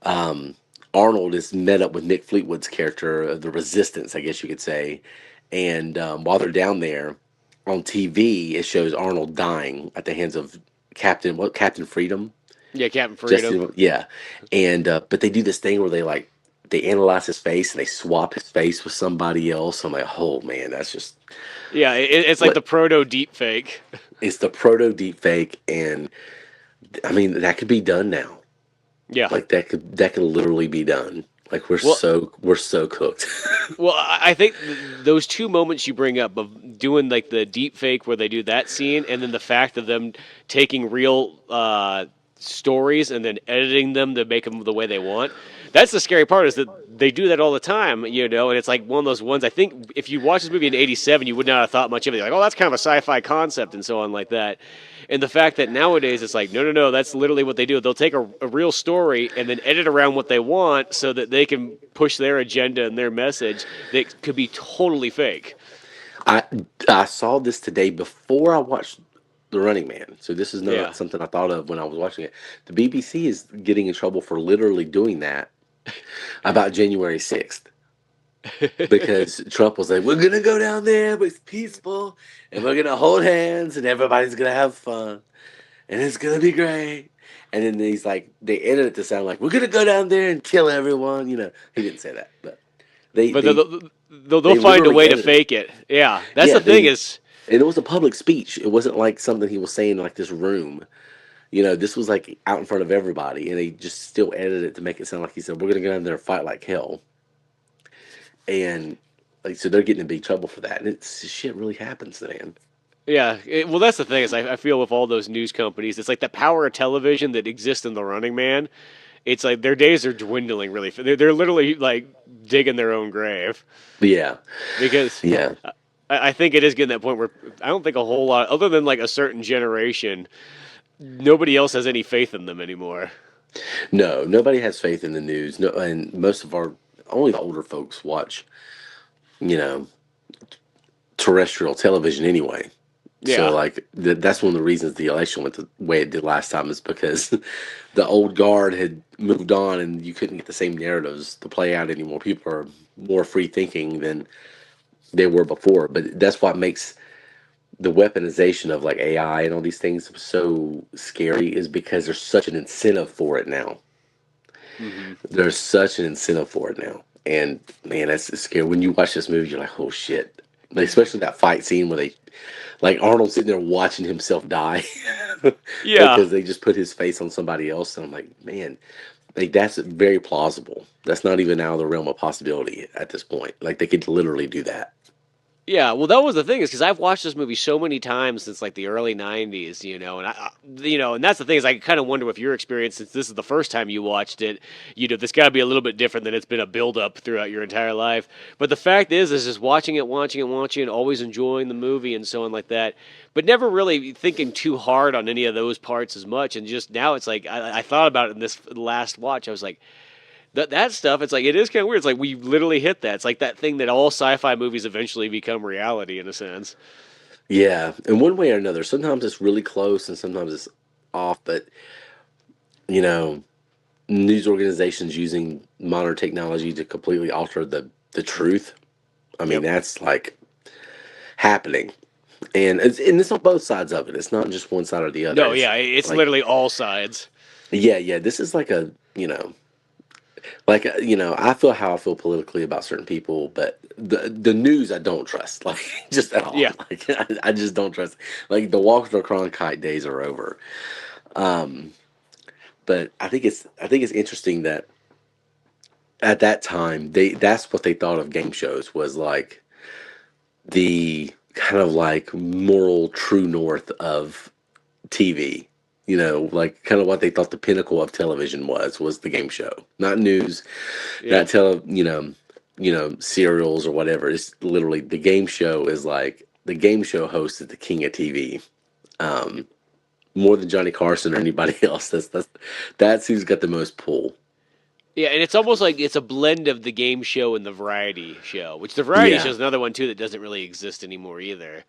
um, Arnold is met up with Nick Fleetwood's character, the Resistance, I guess you could say, and while they're down there on TV, it shows Arnold dying at the hands of Captain Freedom. Yeah, Captain Freedom. Jesse, yeah, and but they do this thing where they analyze his face and they swap his face with somebody else. I'm like, oh man, that's just Yeah, it's like what the proto deep fake. it's the proto deep fake, and I mean that could be done now. Yeah. Like that could literally be done. Like Well, we're so cooked. well, I think those two moments you bring up of doing like the deep fake where they do that scene, and then the fact of them taking real stories and then editing them to make them the way they want. That's the scary part is that they do that all the time, and it's like one of those ones. I think if you watch this movie in '87, you would not have thought much of it. Like, oh, that's kind of a sci-fi concept and so on like that. And the fact that nowadays it's like, no, that's literally what they do. They'll take a real story and then edit around what they want so that they can push their agenda and their message that could be totally fake. I I saw this today before I watched The Running Man. So this is Yeah. not something I thought of when I was watching it. The BBC is getting in trouble for literally doing that about January 6th. because Trump was like, "We're gonna go down there, but it's peaceful, and we're gonna hold hands, and everybody's gonna have fun, and it's gonna be great." And then he's like, they edited it to sound like, "We're gonna go down there and kill everyone." He didn't say that, but they But they they'll they find a literally way to edited it. fake it. Yeah, that's Yeah, the thing they is, and it was a public speech. It wasn't like something he was saying in like this room. This was like out in front of everybody, and they just still edited it to make it sound like he said, "We're gonna go down there and fight like hell." And like, so they're getting in big trouble for that. And it's shit really happens, man. yeah. Well, that's the thing is, I feel with all those news companies, it's like the power of television that exists in the Running Man. It's like their days are dwindling really. They're literally like digging their own grave Yeah, because yeah. I think it is getting to that point where I don't think a whole lot, other than like a certain generation, nobody else has any faith in them anymore. No, nobody has faith in the news. No, and most of our only the older folks watch, you know, terrestrial television anyway. So Yeah. like that's one of the reasons the election went the way it did last time is because the old guard had moved on and you couldn't get the same narratives to play out anymore. People are more free thinking than they were before. But that's what makes the weaponization of like AI and all these things so scary is because there's such an incentive for it now. Hmm. There's such an incentive for it now. And man, that's scary. When you watch this movie, you're like, oh shit. Like, especially that fight scene where they, like Arnold sitting there watching himself die Yeah. because they just put his face on somebody else. And I'm like, man, like that's very plausible. That's not even out of the realm of possibility at this point. Like they could literally do that. Yeah, well, that was the thing is because I've watched this movie so many times since like the early '90s, and and that's the thing is I kind of wonder if your experience since this is the first time you watched it, this got to be a little bit different than it's been a build up throughout your entire life. But the fact is just watching it, always enjoying the movie and so on like that, but never really thinking too hard on any of those parts as much. And just now it's like I thought about it in this last watch. I was like, that stuff, it's like it is kind of weird. It's like we literally hit that. It's like that thing that all sci-fi movies eventually become reality in a sense. Yeah. In one way or another. Sometimes it's really close and sometimes it's off. But, you know, news organizations using modern technology to completely alter the truth. I mean, Yep. that's like happening. And it's on both sides of it. It's not just one side or the other. No, It's yeah, it's like, literally all sides. yeah, this is like I feel how I feel politically about certain people, but the news I don't trust, like just at all. Yeah. Like I just don't trust. Like the Walker Cronkite days are over. Um, but I think it's interesting that at that time that's what they thought of game shows was like the kind of like moral true north of TV. Like kind of what they thought the pinnacle of television was the game show, not news, not Yep. serials or whatever. It's literally the game show is like the game show host is the king of TV. Um, More than Johnny Carson or anybody else. That's who's got the most pull. Yeah, and it's almost like it's a blend of the game show and the variety show, which the variety show Yeah, is another one too that doesn't really exist anymore either.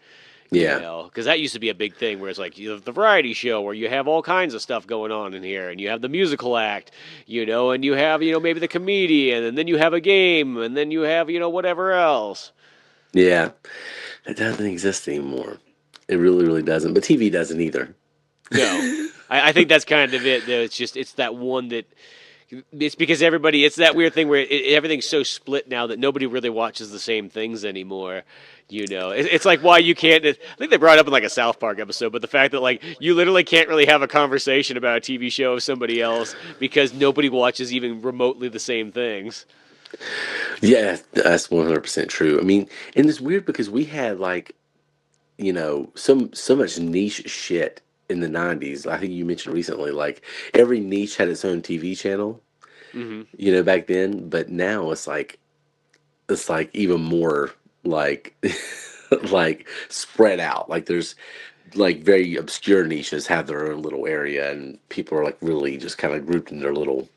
yeah, Because that used to be a big thing where it's like you have the variety show where you have all kinds of stuff going on in here, and you have the musical act, and you have maybe the comedian, and then you have a game, and then you have whatever else. yeah. It doesn't exist anymore. It really, really doesn't. But TV doesn't either. No, I think that's kind of it. Though it's that one that it's because it's that weird thing where everything's so split now that nobody really watches the same things anymore. It's like why you can't. I think they brought it up in like a South Park episode, but the fact that like you literally can't really have a conversation about a TV show with somebody else because nobody watches even remotely the same things. Yeah, that's 100% true. I mean, and it's weird because we had like, so much niche shit in the 90s. I think you mentioned recently, like every niche had its own TV channel, Hmm. back then, but now it's like even more like like spread out. Like there's like very obscure niches have their own little area and people are like really just kind of grouped in their little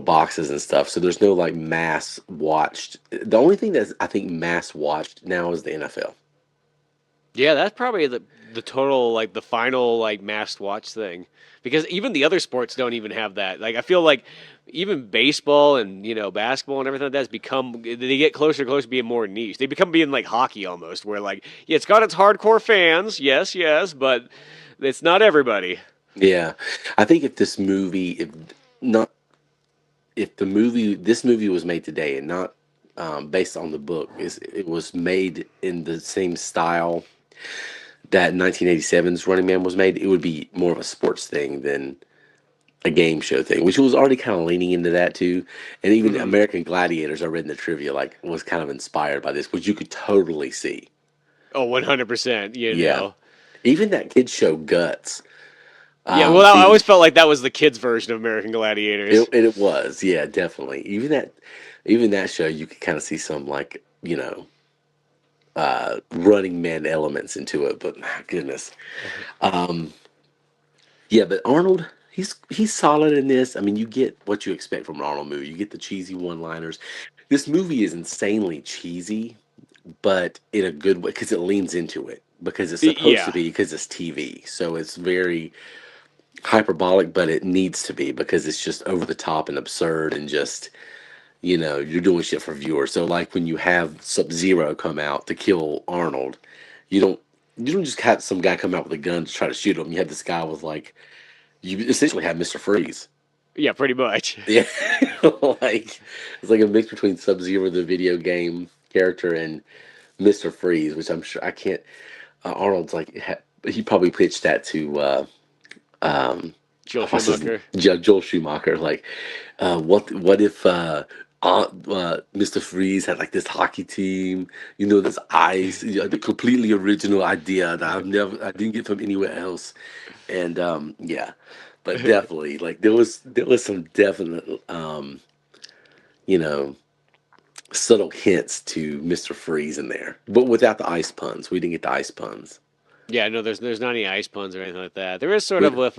boxes and stuff. So there's no like mass watched. The only thing that's I think mass watched now is the NFL. Yeah, that's probably the total like the final like must watch thing because even the other sports don't even have that. Like I feel like even baseball and basketball and everything like that's become they get closer and closer to being more niche. They become being like hockey almost, where like yeah, it's got its hardcore fans, yes, yes, but it's not everybody. Yeah, I think if this movie, if not, if the movie, this movie was made today and not based on the book, is it was made in the same style that 1987's Running Man was made, it would be more of a sports thing than a game show thing, which was already kind of leaning into that too. And even Hmm. American Gladiators, I read in the trivia, like was kind of inspired by this, which you could totally see. Oh, 100%. Yeah, even that kid show Guts. Yeah. Well, I Even always felt like that was the kids' version of American Gladiators. it was, yeah, definitely. Even that show, you could kind of see some like Running Man elements into it. But my goodness, um, yeah. But Arnold, he's solid in this. I mean, you get what you expect from an Arnold movie. You get the cheesy one-liners. This movie is insanely cheesy, but in a good way because it leans into it because it's supposed to Yeah. be because it's TV. So it's very hyperbolic, but it needs to be because it's just over the top and absurd and just you're doing shit for viewers. So like when you have Subzero come out to kill Arnold, you don't you don't just have some guy come out with a gun to try to shoot him. You have this guy with like you essentially have Mr. Freeze. Yeah. Pretty much. Yeah, like it's like a mix between Sub-Zero, the video game character, and Mr. Freeze, which I'm sure I can't. Arnold's like he probably pitched that to um, Joel what's his Schumacher. Joel Schumacher. Like, what if Mr. Freeze had like this hockey team? This ice, the completely original idea that I didn't get from anywhere else. And yeah, but definitely like there was some definite you know subtle hints to Mr. Freeze in there, but without the ice puns. We didn't get the ice puns. Yeah, no, there's not any ice puns or anything like that. There is sort of But with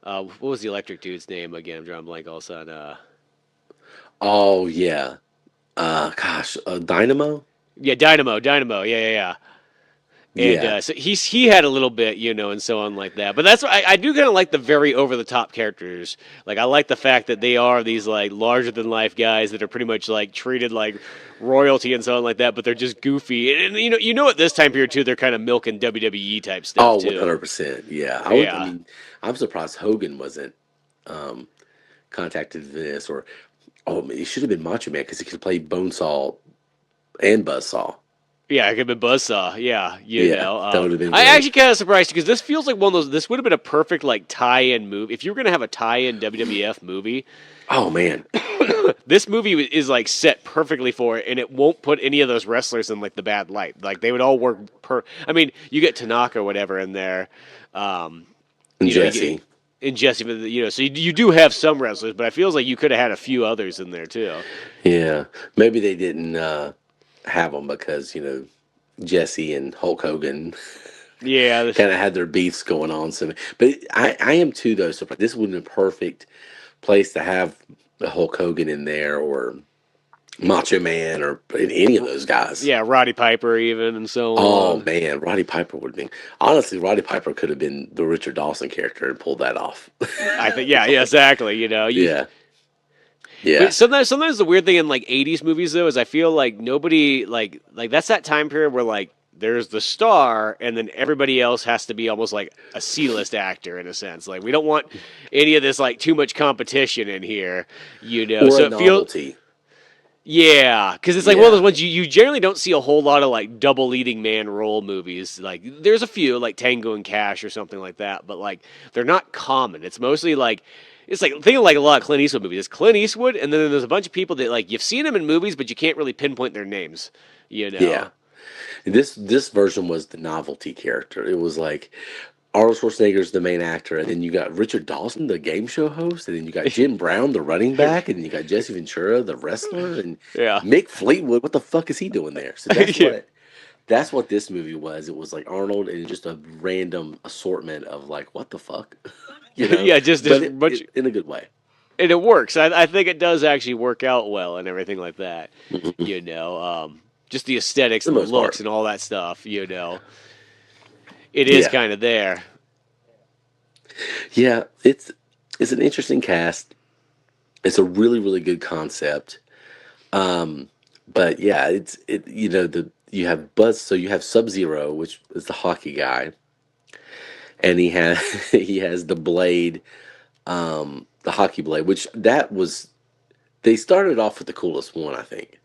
what was the electric dude's name again? I'm drawing a blank all of a sudden. oh yeah, gosh, Dynamo. Yeah, Dynamo. Yeah, yeah, yeah. And Yeah. so he had a little bit, and so on like that. But that's I do kind of like the very over the top characters. Like I like the fact that they are these like larger than life guys that are pretty much like treated like royalty and so on like that. But they're just goofy, and at this time period too, they're kind of milking WWE type stuff Oh, too. 100%. Yeah. I Yeah. mean, I'm surprised Hogan wasn't um, contacted for this, or, oh, man, he should have been Macho Man because he could have played Bonesaw and Buzzsaw. Yeah, it could have been Buzzsaw. Yeah, Yeah, that would have been I great. actually kind of surprised because this feels like one of those. This would have been a perfect like tie-in movie if you were gonna have a tie-in WWF movie. Oh, man. This movie is like set perfectly for it, and it won't put any of those wrestlers in like the bad light. Like they would all work per. I mean, you get Tanaka or whatever in there. Um, And you get Jesse. in Jesse, but so you do have some wrestlers, but I feels like you could have had a few others in there too. Yeah. Maybe they didn't have them because, Jesse and Hulk Hogan Yeah, kind of had their beefs going on. So, but I am too, though. So this would have been a perfect place to have the Hulk Hogan in there or Macho Man or any of those guys. yeah, Roddy Piper even and so Oh on. man, Roddy Piper would have been honestly. Roddy Piper could have been the Richard Dawson character and pulled that off. I think yeah, exactly. You Yeah, yeah. But sometimes the weird thing in like '80s movies though is I feel like nobody like that's that time period where like there's the star and then everybody else has to be almost like a C-list actor in a sense. Like we don't want any of this like too much competition in here, Or So a it feels novelty. yeah, because it's like one of those Yeah, ones you generally don't see a whole lot of like double leading man role movies. Like there's a few like Tango and Cash or something like that, but like they're not common. It's mostly like it's like think of like a lot of Clint Eastwood movies. It's Clint Eastwood, and then there's a bunch of people that like you've seen them in movies, but you can't really pinpoint their names. You yeah. know? This version was the novelty character. It was like Arnold Schwarzenegger's the main actor, and then you got Richard Dawson, the game show host, and then you got Jim Brown, the running back, and you got Jesse Ventura, the wrestler, and Yeah. Mick Fleetwood. What the fuck is he doing there? So Yeah. that's what this movie was. It was like Arnold and just a random assortment of like what the fuck, Yeah, just but a bunch, in a good way. and it works. I think it does actually work out well and everything like that. Mhm. You know, just the aesthetics For the and the most looks part. and all that stuff. You know, it is Yeah, kind of there. yeah. It's an interesting cast. It's a really really good concept. Um, but yeah, it you know the you have Buzz, so you have Subzero, which is the hockey guy, and he has he has the blade, the hockey blade, which that was they started off with the coolest one, I think.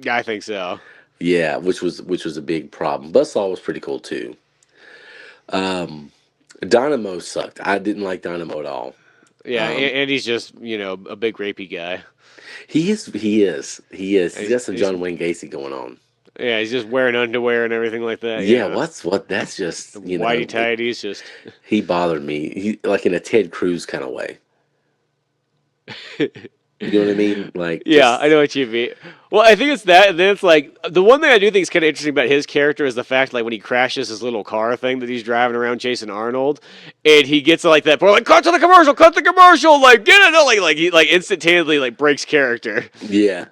I think so. Yeah, which was a big problem. Buzzsaw was pretty cool too. Um, Dynamo sucked. I didn't like Dynamo at all. Yeah, Um, and he's just a big rapey guy. he is. He's got some He's John Wayne Gacy going on. yeah, he's just wearing underwear and everything like that. Yeah, Yeah, that's just whitey tighties, just he bothered me. He like in a Ted Cruz kind of way. You know what I mean? Like yeah, I just know what you mean. Well, I think it's that, and then it's like the one thing I do think is kind of interesting about his character is the fact like when he crashes his little car thing that he's driving around chasing Arnold, and he gets like that, like cut the commercial, like get it, like he like instantaneously like breaks character. yeah,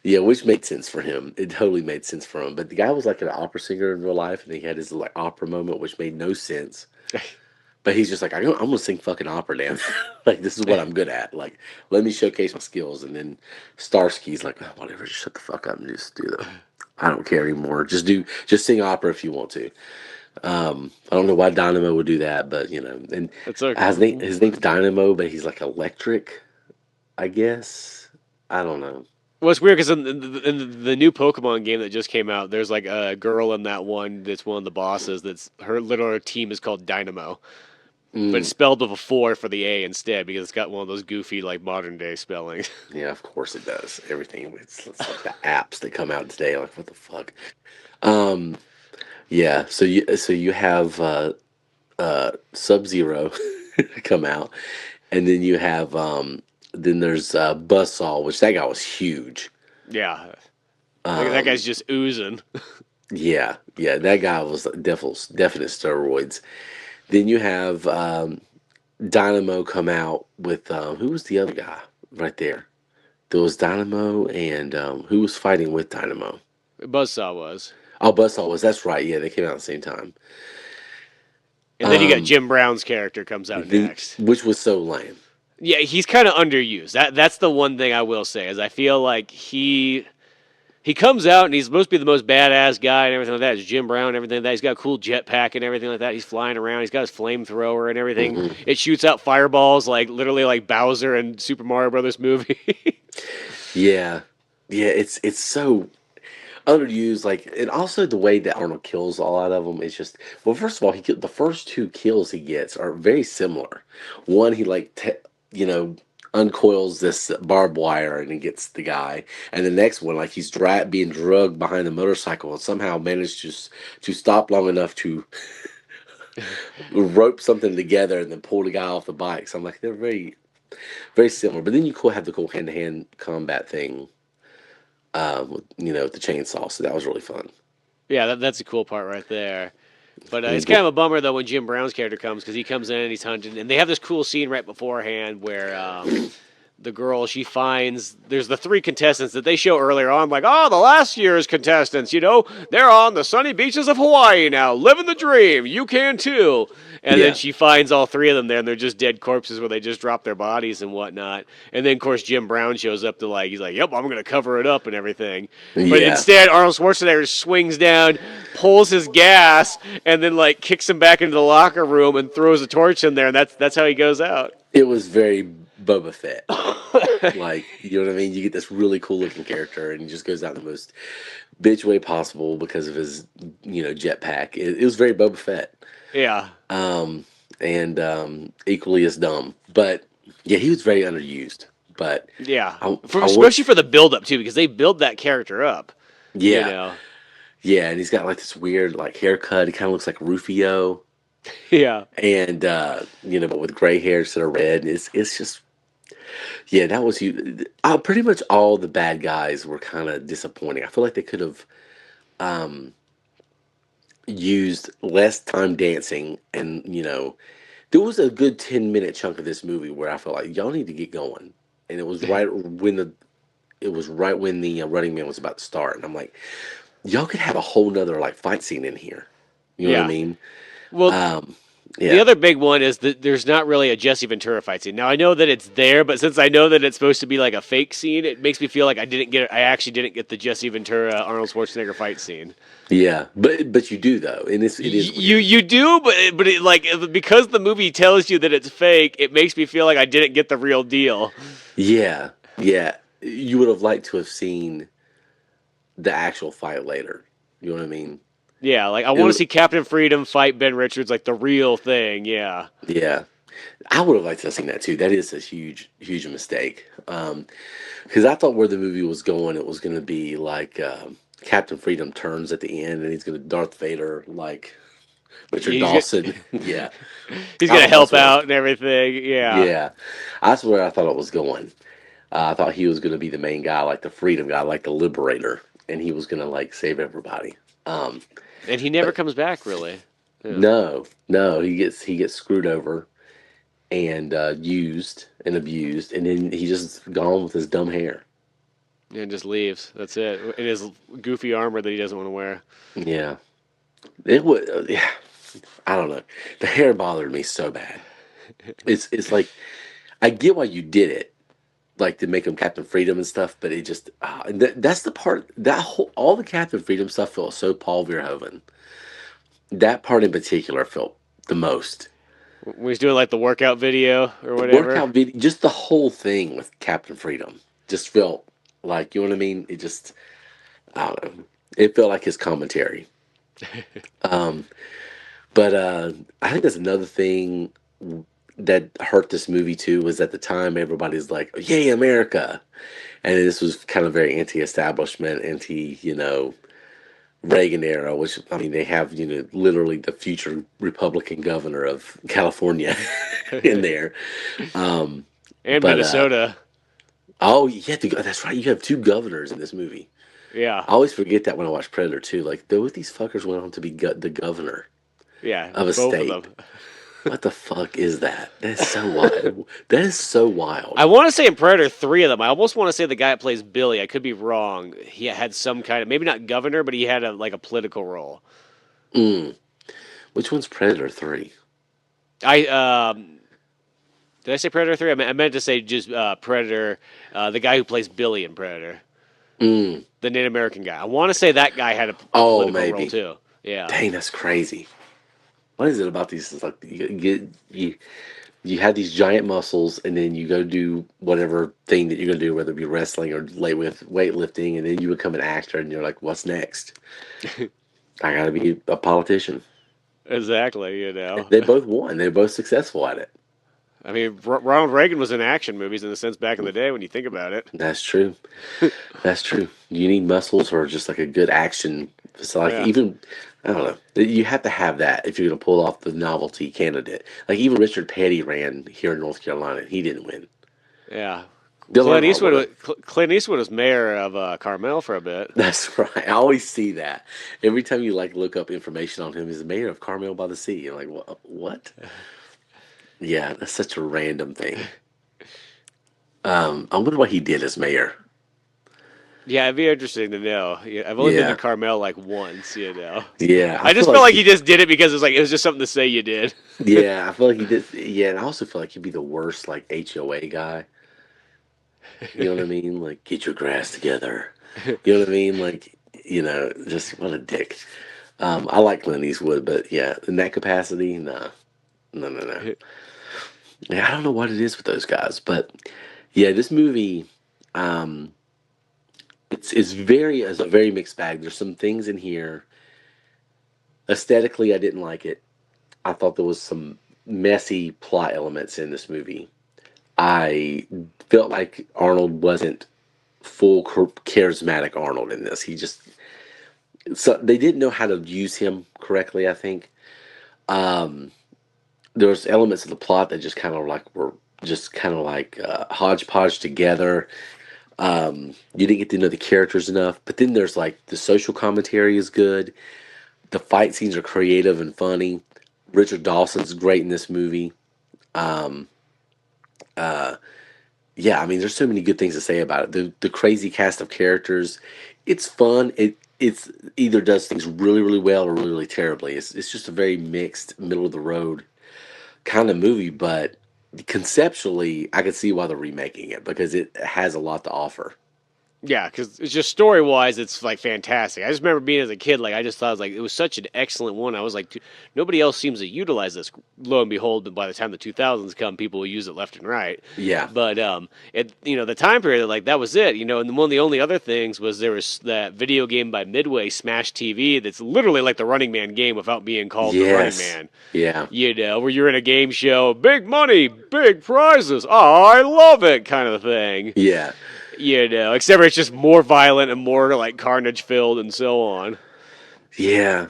yeah, which made sense for him. It totally made sense for him. But the guy was like an opera singer in real life, and he had his like opera moment, which made no sense. But he's just like, I'm gonna sing fucking opera, damn. Like this is what I'm good at. Like, let me showcase my skills. And then Starsky's like, oh, whatever, just shut the fuck up and just do the. I don't care anymore. Just sing opera if you want to. I don't know why Dynamo would do that, but and It's okay. his name's Dynamo, but he's like electric, I guess. I don't know. Well, it's weird because in the new Pokemon game that just came out, there's like a girl in that one that's one of the bosses. That's her little team is called Dynamo, but it's Mm, spelled with a 4 for the A instead because it's got one of those goofy like modern day spellings. yeah, of course it does. Everything. It's like the apps that come out today. Like what the fuck. Um, yeah. So you have Sub Zero come out, and then you have then there's Buzzsaw, which that guy was huge. Yeah, that Um, guy's just oozing. yeah, yeah, that guy was definite steroids. Then you have Dynamo come out with who was the other guy right there? There was Dynamo and who was fighting with Dynamo? Buzzsaw was, Oh, Buzzsaw was. That's right. Yeah, they came out at the same time. and then you got Um, Jim Brown's character comes out next. which was so lame. Yeah, he's kind of underused. That's the one thing I will say is I feel like he comes out and he's supposed to be the most badass guy and everything like that. It's Jim Brown and everything like that. He's got a cool jetpack and everything like that. He's flying around. He's got his flamethrower and everything. Hmm. It shoots out fireballs like literally like Bowser in Super Mario Brothers movie. Yeah, yeah. It's so underused. Like, and also the way that Arnold kills a lot of them is just well. First of all, the first two kills he gets are very similar. One, he like uncoils this barbed wire and he gets the guy, and the next one, like he's being drugged behind the motorcycle and somehow managed to stop long enough to rope something together and then pull the guy off the bike. So I'm like, they're very very similar. But then you have the cool hand to hand combat thing with the chainsaw. So that was really fun. Yeah, that's a cool part right there. But And it's kind of a bummer though when Jim Brown's character comes because he comes in and he's hunting, and they have this cool scene right beforehand where the girl she finds there's the three contestants that they show earlier on, like the last year's contestants, they're on the sunny beaches of Hawaii now, living the dream. You can too. And then yeah, she finds all three of them there, and they're just dead corpses where they just drop their bodies and whatnot. And then, of course, Jim Brown shows up to he's like, "Yep, I'm gonna cover it up and everything." But yeah, instead, Arnold Schwarzenegger swings down, pulls his gas, and then kicks him back into the locker room and throws a torch in there, and that's how he goes out. it was very Boba Fett. Like, you know what I mean? You get this really cool looking character, and he just goes out the most bitch way possible because of his jetpack. It was very Boba Fett. Yeah. And equally as dumb. But yeah, he was very underused. But Yeah, I would, especially for the build up too, because they build that character up. You yeah, know, yeah, and he's got like this weird like haircut. He kind of looks like Rufio, yeah, and but with gray hair instead of red. It's just yeah, that was you. Pretty much all the bad guys were kind of disappointing. I feel like they could have um, used less time dancing, and there was a good 10-minute chunk of this movie where I felt like y'all need to get going, and it was right when it was right when the Running Man was about to start, and I'm like, y'all could have a whole nother like fight scene in here. You know what I Yeah. mean? Well, Um, the yeah, other big one is that there's not really a Jesse Ventura fight scene. Now I know that it's there, but since I know that it's supposed to be like a fake scene, it makes me feel like I actually didn't get the Jesse Ventura Arnold Schwarzenegger fight scene. yeah, but you do though, and it is weird. You do, but it, like because the movie tells you that it's fake, it makes me feel like I didn't get the real deal. Yeah, yeah. You would have liked to have seen the actual fight later. You know what I mean? Yeah, like I It want to would, see Captain Freedom fight Ben Richards, like the real thing. Yeah, yeah. I would have liked to have seen that too. That is a huge mistake. Because I thought where the movie was going, it was going to be like Captain Freedom turns at the end, and he's going to Darth Vader like Richard he's Dawson. Yeah, he's I gonna thought that's help where. out and everything. Yeah, Yeah, that's where I thought it was going. I thought he was going to be the main guy, like the freedom guy, like the liberator, and he was going to like save everybody. Um, and he never but comes back really. Yeah, no, he gets screwed over and used and abused, and then he's just gone with his dumb hair. and just leaves. That's it. In his goofy armor that he doesn't want to wear. Yeah, it would. Yeah, I don't know. The hair bothered me so bad. It's like I get why you did it, like to make him Captain Freedom and stuff, but it just that's the part that whole all the Captain Freedom stuff felt so Paul Verhoeven. That part in particular felt the most. When he's doing like the workout video or The whatever. workout video, just the whole thing with Captain Freedom, just felt like you know what I mean. It just I don't know. It felt like his commentary. Um, but I think that's another thing that hurt this movie too was at the time everybody's like, "Yay, America!" And this was kind of very anti-establishment, Reagan era, which I mean they have literally the future Republican governor of California in there. Um, And but Minnesota. oh yeah, that's right. You have two governors in this movie. Yeah, I always forget that when I watch Predator too. Like both these fuckers went on to be the governor yeah, of a both of state. them. What the fuck is that? That's so wild. That is so wild. I want to say in Predator, three of them. I almost want to say the guy that plays Billy. I could be wrong. He had some kind of maybe not governor, but he had a political role. Mm. Which one's Predator 3? I did I say Predator three? I meant to say just Predator. The guy who plays Billy in Predator, Mm. the Native American guy. I want to say that guy had a Oh, political role maybe. too. Yeah, Dang, that's crazy. What is it about these? It's like you have these giant muscles, and then you go do whatever thing that you're gonna do, whether it be wrestling or weightlifting, and then you become an actor, and you're like, what's next? I gotta be a politician. exactly. And they both won. They're both successful at it. I mean, Ronald Reagan was in action movies in the sense back in the day when you think about it. That's true. That's true. You need muscles or just like a good action. So like Yeah, even I don't know. You have to have that if you're gonna pull off the novelty candidate. Like even Richard Petty ran here in North Carolina. He didn't win. yeah. Dale Earnhardt would have. Clint Eastwood was mayor of Carmel for a bit. That's right. I always see that. Every time you like look up information on him, he's the mayor of Carmel by the Sea. You're like, what? Yeah, that's such a random thing. I wonder what he did as mayor. Yeah, it'd be interesting to know. Yeah, I've only been to Yeah, Carmel like once, you know. yeah. I I feel just felt like like he just did it because it was just something to say you did. yeah, I feel like he did. Yeah, and I also feel like he'd be the worst like HOA guy. You know what I mean? Like, get your grass together. You know what I mean? Like, just what a dick. I like Clint Eastwood, but yeah, in that capacity, nah, no. Yeah, I don't know what it is with those guys, but yeah, this movie, um, it's a very mixed bag. There's some things in here. Aesthetically, I didn't like it. I thought there was some messy plot elements in this movie. I felt like Arnold wasn't full charismatic Arnold in this. He just so they didn't know how to use him correctly. I think um, there was elements of the plot that just kind of like were just kind of like hodgepodge together. You didn't get to know the characters enough, but then there's like the social commentary is good. The fight scenes are creative and funny. Richard Dawson's great in this movie. Um, uh, yeah, I mean, there's so many good things to say about it. The crazy cast of characters, it's fun. It's either does things really really well or really really terribly. It's just a very mixed, middle of the road kind of movie. But conceptually, I can see why they're remaking it because it has a lot to offer. Yeah, because it's just story wise, it's like fantastic. I just remember being as a kid, like I just thought it was like it was such an excellent one. I was like, nobody else seems to utilize this. Lo and behold, by the time the 2000s come, people will use it left and right. Yeah, But it the time period like that was it. And one of the only other things was there was that video game by Midway, Smash TV, that's literally like the Running Man game without being called the Running yes, Man. yeah, Where you're in a game show, big money, big prizes. Oh, I love it, kind of thing. yeah. Except for it's just more violent and more like carnage filled and so on. Yeah,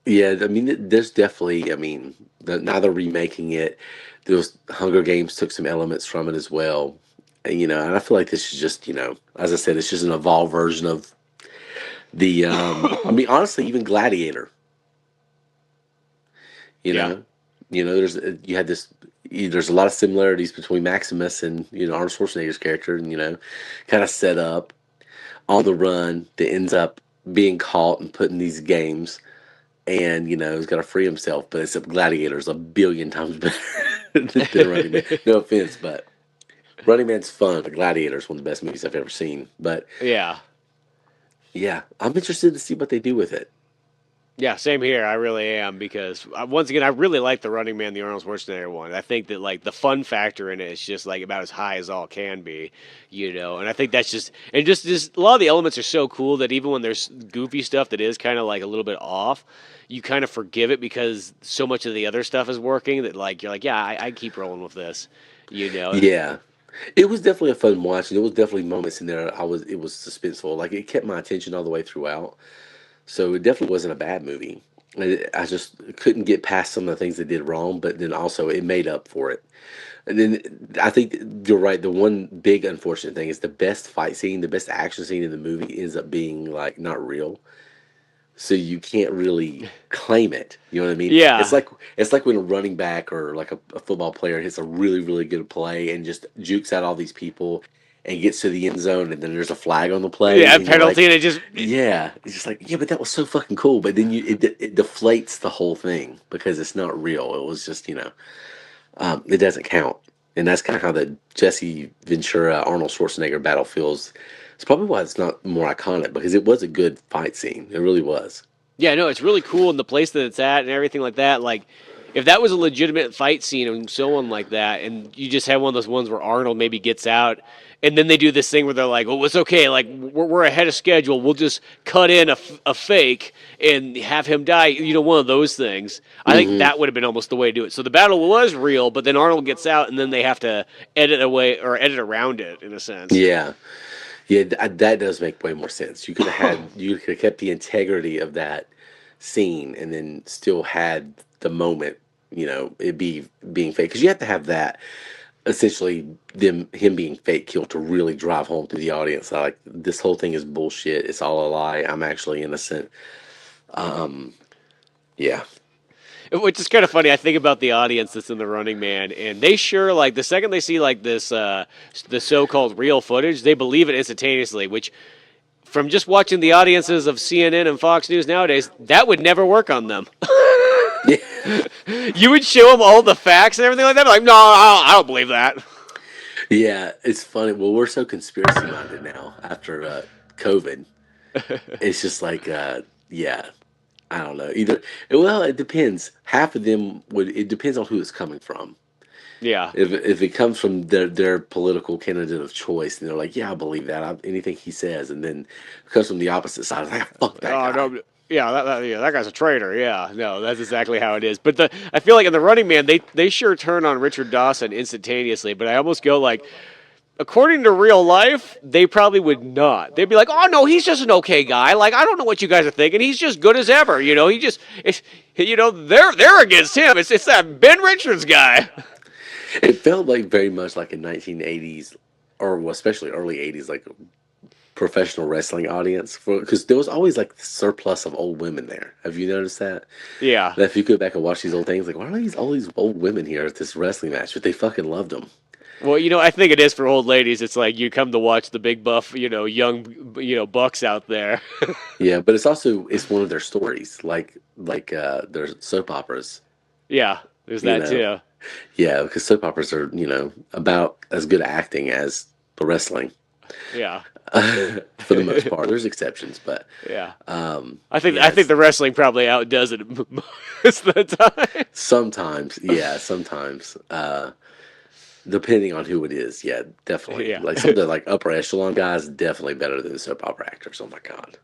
yeah. I mean, there's definitely. I mean, now they're remaking it. Those Hunger Games took some elements from it as well. And I feel like this is just, as I said, it's just an evolved version of the. I mean, honestly, even Gladiator. You Yeah. know, there's you had this. There's a lot of similarities between Maximus and Arnold Schwarzenegger's character, and kind of set up on the run that ends up being caught and put in these games and he's got to free himself. But except Gladiator's a billion times better than Running Man. No offense, but Running Man's fun. But Gladiator's one of the best movies I've ever seen. But Yeah. yeah, I'm interested to see what they do with it. Yeah, same here. I really am because once again, I really like the Running Man, the Arnold Schwarzenegger one. I think that like the fun factor in it is just like about as high as all can be, And I think that's just a lot of the elements are so cool that even when there's goofy stuff that is kind of like a little bit off, you kind of forgive it because so much of the other stuff is working that like you're like, yeah, I keep rolling with this, Yeah. It was definitely a fun watch, and there was definitely moments in there. It was suspenseful. Like it kept my attention all the way throughout. So it definitely wasn't a bad movie. I just couldn't get past some of the things they did wrong, but then also it made up for it. And then I think you're right. The one big unfortunate thing is the best fight scene, the best action scene in the movie ends up being like not real. So you can't really claim it. You know what I mean? It's Yeah. like it's like when a running back or like a football player hits a really really good play and just jukes out all these people and gets to the end zone and then there's a flag on the play Yeah, and you're penalty like, and it just yeah, it's just like yeah, but that was so fucking cool. But then it deflates the whole thing because it's not real. It was just it doesn't count. And that's kind of how the Jesse Ventura Arnold Schwarzenegger battle feels. It's probably why it's not more iconic because it was a good fight scene. It really was. yeah, no, it's really cool and the place that it's at and everything like that. Like, if that was a legitimate fight scene and so on like that, and you just have one of those ones where Arnold maybe gets out, and then they do this thing where they're like, "Oh, it's okay. Like, we're ahead of schedule. We'll just cut in a fake and have him die." One of those things. I think Hmm. that would have been almost the way to do it. So the battle was real, but then Arnold gets out, and then they have to edit away or edit around it in a sense. Yeah, yeah, that does make way more sense. You could have kept the integrity of that scene and then still had the moment. It being fake because you have to have that essentially him being fake killed to really drive home to the audience like this whole thing is bullshit. It's all a lie. I'm actually innocent. Um, yeah, Which is kind of funny. I think about the audience that's in the Running Man, and they sure like the second they see like this, the so-called real footage, they believe it instantaneously. Which, from just watching the audiences of CNN and Fox News nowadays, that would never work on them. yeah, You would show them all the facts and everything like that. Like, no, I don't believe that. yeah. It's funny. Well, we're so conspiracy minded now after COVID. It's just like, yeah, I don't know. Either, well, it depends. Half of them would. It depends on who it's coming from. Yeah. If it comes from their political candidate of choice, and they're like, yeah, I believe that. Anything he says, and then it comes from the opposite side, it's like, fuck that Oh guy. no. Yeah, that guy's a traitor. Yeah, no, that's exactly how it is. But I feel like in the Running Man, they sure turn on Richard Dawson instantaneously. But I almost go like, according to real life, they probably would not. They'd be like, "Oh no, he's just an okay guy. Like I don't know what you guys are thinking. He's just good as ever. They're against him. It's that Ben Richards guy." It felt like very much like a 1980s, or well, especially early 80s, like professional wrestling audience. Because there was always like surplus of old women there. Have you noticed that? Yeah, That if you go back and watch these old things, like why are these all these old women here at this wrestling match? But they fucking loved them. Well, I think it is for old ladies. It's like you come to watch the big buff, young, bucks out there. Yeah, but it's one of their stories, like their soap operas. Yeah, there's You that know, too. yeah, because soap operas are about as good acting as the wrestling. Yeah, For the most part, there's exceptions, but yeah. I think yes, the wrestling probably outdoes it most of the time. sometimes, yeah, sometimes, depending on who it is, yeah, definitely. Yeah. Like some of the like upper echelon guys, definitely better than the soap opera actors. Oh my god,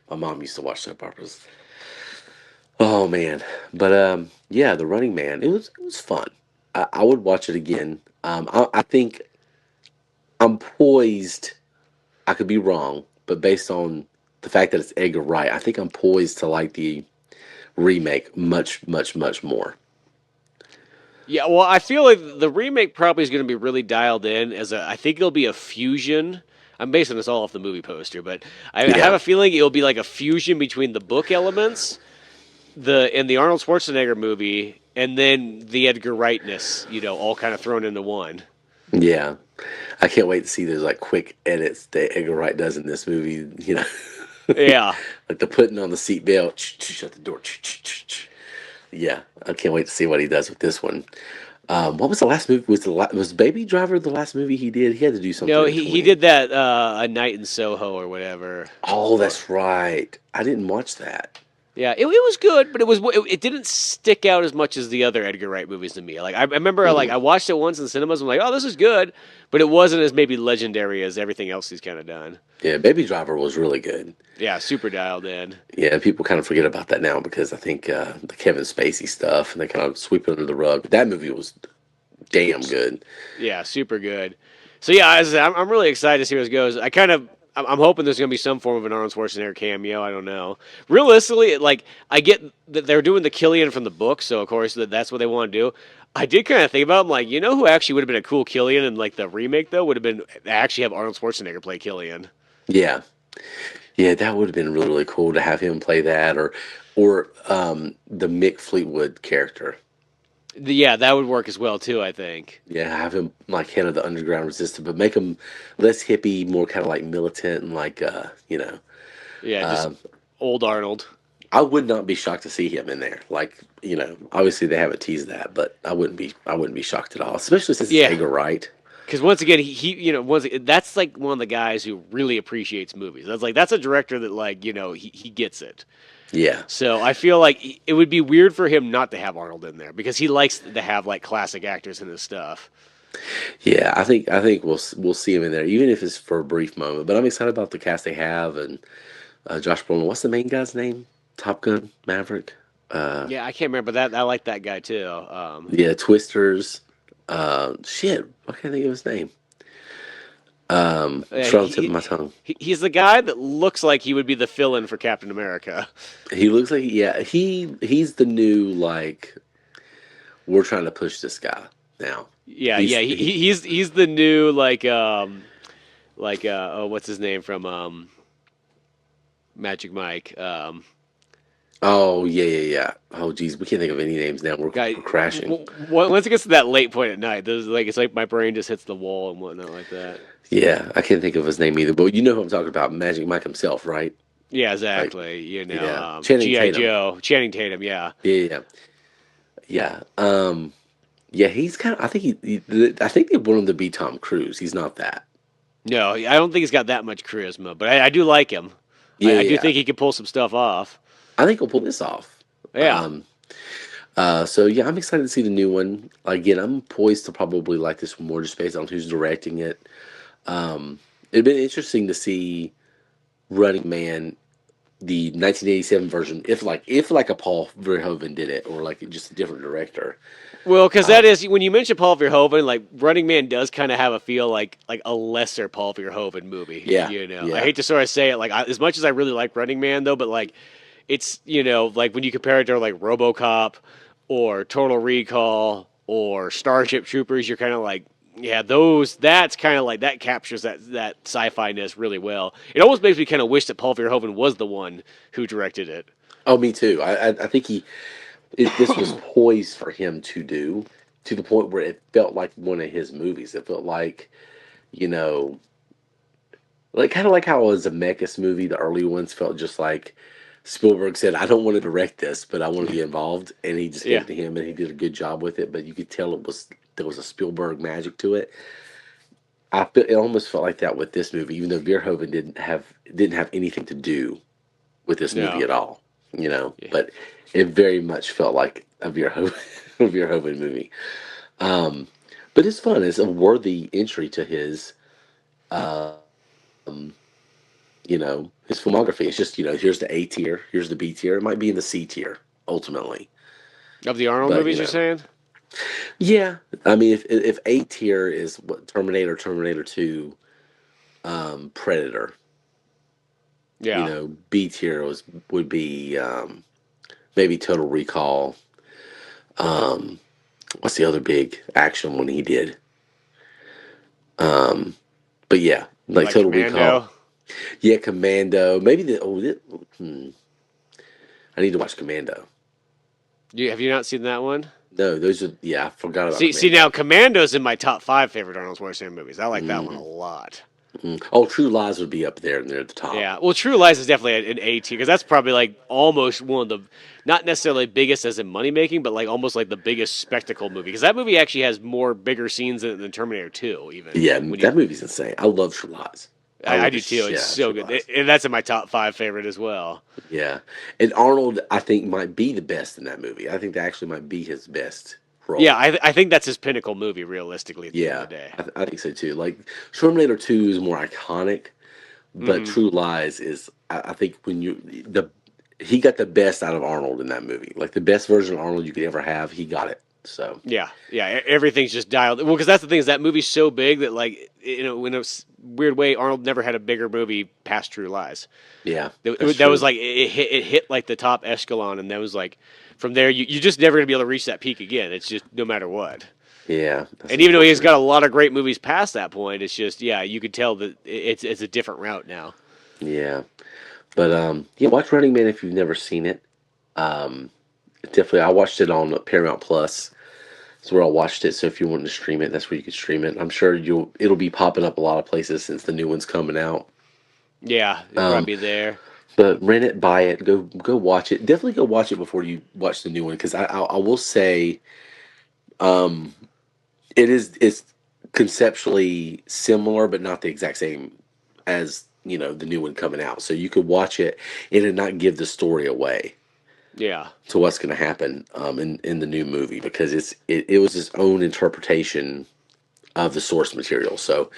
my mom used to watch soap operas. Oh man, but yeah, The Running Man. It was fun. I would watch it again. I think I'm poised. I could be wrong, but based on the fact that it's Edgar Wright, I think I'm poised to like the remake much, much, much more. Yeah, well, I feel like the remake probably is going to be really dialed in I think it'll be a fusion. I'm basing this all off the movie poster, but I have Yeah, a feeling it'll be like a fusion between the book elements, the Arnold Schwarzenegger movie, and then the Edgar Wrightness, all kind of thrown into one. yeah. I can't wait to see those like quick edits that Edgar Wright does in this movie. Yeah. Like the putting on the seatbelt, shut the door. Yeah, I can't wait to see what he does with this one. What was the last movie? Was Baby Driver the last movie he did? He had to do something No, in he between. did that A Night in Soho or whatever. Oh, Or that's right. I didn't watch that. Yeah, it was good, but it didn't stick out as much as the other Edgar Wright movies to me. Like I remember, like Hmm. I watched it once in the cinemas. I'm like, oh, this is good, but it wasn't as maybe legendary as everything else he's kind of done. Yeah, Baby Driver was really good. Yeah, super dialed in. Yeah, people kind of forget about that now because I think the Kevin Spacey stuff and they kind of sweep it under the rug. But that movie was damn good. Yeah, super good. So yeah, as I said, I'm really excited to see where this goes. I'm hoping there's going to be some form of an Arnold Schwarzenegger cameo. I don't know. Realistically, like I get that they're doing the Killian from the book, so of course that's what they want to do. I did kind of think about, I'm like, who actually would have been a cool Killian in like the remake though would have been actually have Arnold Schwarzenegger play Killian. Yeah, yeah, that would have been really really cool to have him play that or the Mick Fleetwood character. Yeah, that would work as well too. I think. Yeah, have him like head of the underground resistance, but make him less hippie, more kind of like militant and like. Yeah, just Um, old Arnold. I would not be shocked to see him in there. Obviously they haven't teased that, but I wouldn't be shocked at all, especially since it's Yeah, Edgar Wright. because once again, that's like one of the guys who really appreciates movies. That's a director that he gets it. Yeah, So I feel like it would be weird for him not to have Arnold in there because he likes to have like classic actors in his stuff. yeah. I think we'll see him in there, even if it's for a brief moment. But I'm excited about the cast they have and Josh Brolin. What's the main guy's name? Top Gun Maverick. Uh, Yeah, I can't remember that. I like that guy too. yeah, Twisters. Shit, I can't think of his name. Yeah, It's right on the tip of my tongue. he's the guy that looks like he would be the fill-in for Captain America. He looks like yeah. He's the new like we're trying to push this guy now. Yeah, He's yeah, he's the new oh, what's his name from Magic Mike? oh yeah yeah yeah. Oh geez, we can't think of any names now. We're, Guy. we're crashing. Once it gets to that late point at night, it's like my brain just hits the wall and whatnot like that. Yeah, I can't think of his name either. But you know who I'm talking about, Magic Mike himself, right? Yeah, Like exactly. yeah, Channing G.I. Tatum. Joe, Channing Tatum. Yeah. Yeah yeah yeah. Yeah, he's kind of. I think I think they want him to be Tom Cruise. He's not that. No, I don't think he's got that much charisma, but I do like him. Yeah I do yeah. think he can pull some stuff off. I think he'll pull this off. Yeah. Um, so yeah, I'm excited to see the new one. Again, I'm poised to probably like this one more just based on who's directing it. It'd been interesting to see Running Man, the 1987 version, if like a Paul Verhoeven did it, or like just a different director. Well, because that Um, is when you mention Paul Verhoeven, like Running Man does kind of have a feel like a lesser Paul Verhoeven movie. yeah, I yeah, hate to sort of say it, like as much as I really like Running Man though, but like it's like when you compare it to like RoboCop or Total Recall or Starship Troopers, you're kind of like, yeah, that's kind of like that captures that sci-fi ness really well. It almost makes me kind of wish that Paul Verhoeven was the one who directed it. oh, me too. I think this was poised for him to do. to the point where it felt like one of his movies. It felt like, you know, like kind of like how a Zemeckis movie, the early ones felt just like Spielberg said, "I don't want to direct this, but I want to be involved," and he just gave Yeah. it to him, and he did a good job with it. But you could tell there was a Spielberg magic to it. It almost felt like that with this movie, even though Verhoeven didn't have anything to do with this movie No. at all, you know. Yeah. But it very much felt like a Verhoeven, a Verhoeven movie. Um, but it's fun. It's a worthy entry to his, um, his filmography. It's just, here's the A tier, here's the B tier. It might be in the C tier ultimately, Of the Arnold but movies, you're saying? yeah. I mean, if A tier is what Terminator, Terminator Two, Predator, Yeah. B tier would be maybe Total Recall. What's the other big action one he did? Um, but yeah, like Like Total Recall. Commando? Yeah, Commando. Maybe I need to watch Commando. Have you not seen that one? No, those are yeah. I forgot about See Commando. now, Commando's in my top 5 favorite Arnold Schwarzenegger movies. I like that one a Mm, lot. Oh, True Lies would be up there near the top. Yeah, well, True Lies is definitely an A tier because that's probably like almost one of the, not necessarily biggest as in money making, but like almost like the biggest spectacle movie because that movie actually has more bigger scenes than Terminator 2. Even Yeah, when you, that movie's insane. I love True Lies. I I love the do too. It's shit out of so True good, Lies. and that's in my top 5 favorite as well. Yeah, and Arnold, I think, might be the best in that movie. I think that actually might be his best Yeah, role. I think that's his pinnacle movie realistically at the end of Yeah, the day. I think so too. Like Terminator Two is more iconic, but Hmm. True Lies is. I think when he got the best out of Arnold in that movie. Like the best version of Arnold you could ever have, he got it. So Yeah, yeah, everything's just dialed. Well, because that's the thing is that movie's so big that like in a weird way, Arnold never had a bigger movie past True Lies. yeah, that's That was true. like it hit like the top echelon, and that was like from there you just never gonna be able to reach that peak again. It's just no matter what. Yeah, that's And even though he's unfortunate. got a lot of great movies past that point, it's just yeah, you could tell that it's a different route now. Yeah, but yeah, watch Running Man if you've never seen it. Um, Definitely, I watched it on Paramount Plus. That's where I watched it. So if you want to stream it, that's where you can stream it. I'm sure it'll be popping up a lot of places since the new one's coming out. Yeah, it'll Um, probably be there. but rent it, buy it, go watch it. Definitely go watch it before you watch the new one because I will say um, it's conceptually similar, but not the exact same as the new one coming out. So you could watch it and it not give the story away Yeah, to what's going to happen in the new movie because it was its own interpretation of the source material. So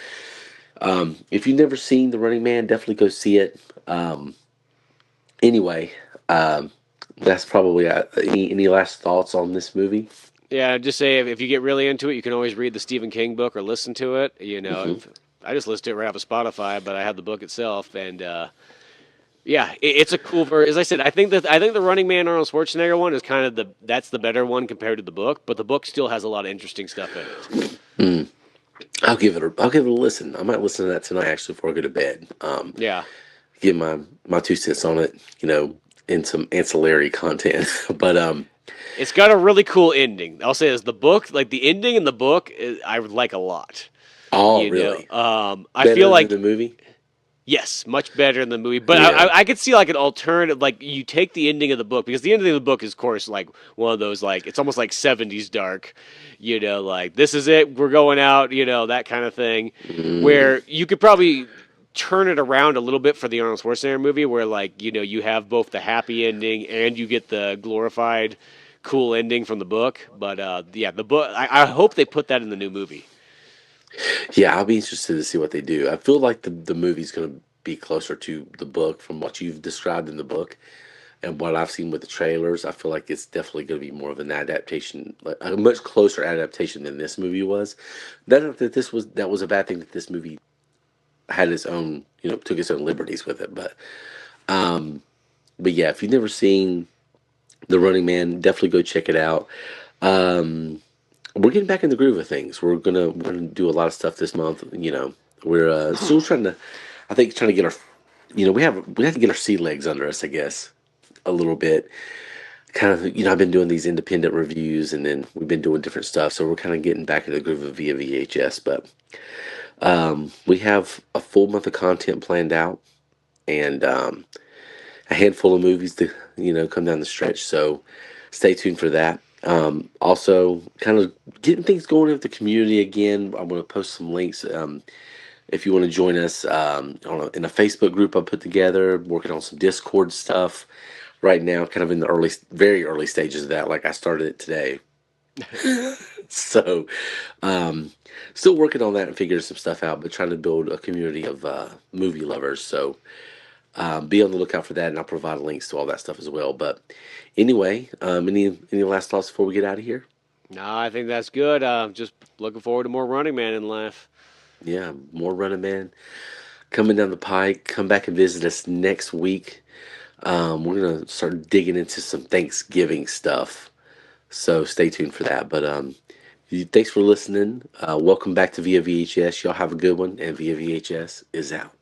if you've never seen The Running Man, definitely go see it. Anyway, um, that's probably any last thoughts on this movie. yeah. Just say if you get really into it, you can always read the Stephen King book or listen to it. Hmm. I just listened to it right off of Spotify, but I have the book itself, and yeah, it's a cool version. As I said, I think the Running Man Arnold Schwarzenegger one is kind of that's the better one compared to the book, but the book still has a lot of interesting stuff in it. Mm. I'll give it a listen. I might listen to that tonight actually before I go to bed. Yeah, Give my 2 cents on it, and some ancillary content. But it's got a really cool ending. I'll say this: the book, like the ending in the book, I would like a lot. oh, really? I feel Better than like the movie? yes, much better than the movie. But Yeah. I could see like an alternative, like you take the ending of the book because the ending of the book is, of course, like one of those like it's almost like '70s dark, like this is it, we're going out, that kind of thing. Mm, Where you could probably turn it around a little bit for the Arnold Schwarzenegger movie, where like you have both the happy ending and you get the glorified, cool ending from the book. But yeah, the book. I hope they put that in the new movie. yeah, I'll be interested to see what they do. I feel like the movie's going to be closer to the book from what you've described in the book and what I've seen with the trailers. I feel like it's definitely going to be more of an adaptation, like a much closer adaptation than this movie was. Not that that was a bad thing that this movie had its own, took its own liberties with it. Um, but yeah, if you've never seen The Running Man, definitely go check it out. Um, we're getting back in the groove of things. We're gonna do a lot of stuff this month. We're still trying to, I think, get our, we have to get our sea legs under us, I guess, a little bit. kind of, I've been doing these independent reviews, and then we've been doing different stuff. So we're kind of getting back in the groove of via VHS. But we have a full month of content planned out, and a handful of movies to come down the stretch. So stay tuned for that. Also, kind of getting things going with the community again. I'm going to post some links. If you want to join us in a Facebook group I put together, working on some Discord stuff right now, kind of in the very early stages of that. Like I started it today, so still working on that and figuring some stuff out, but trying to build a community of movie lovers. So be on the lookout for that, and I'll provide links to all that stuff as well. But anyway, any last thoughts before we get out of here? No, I think that's good. Just looking forward to more Running Man in life. Yeah, more Running Man coming down the pike. Come back and visit us next week. We're gonna start digging into some Thanksgiving stuff, so stay tuned for that. But thanks for listening. Welcome back to Via VHS. Y'all have a good one, and Via VHS is out.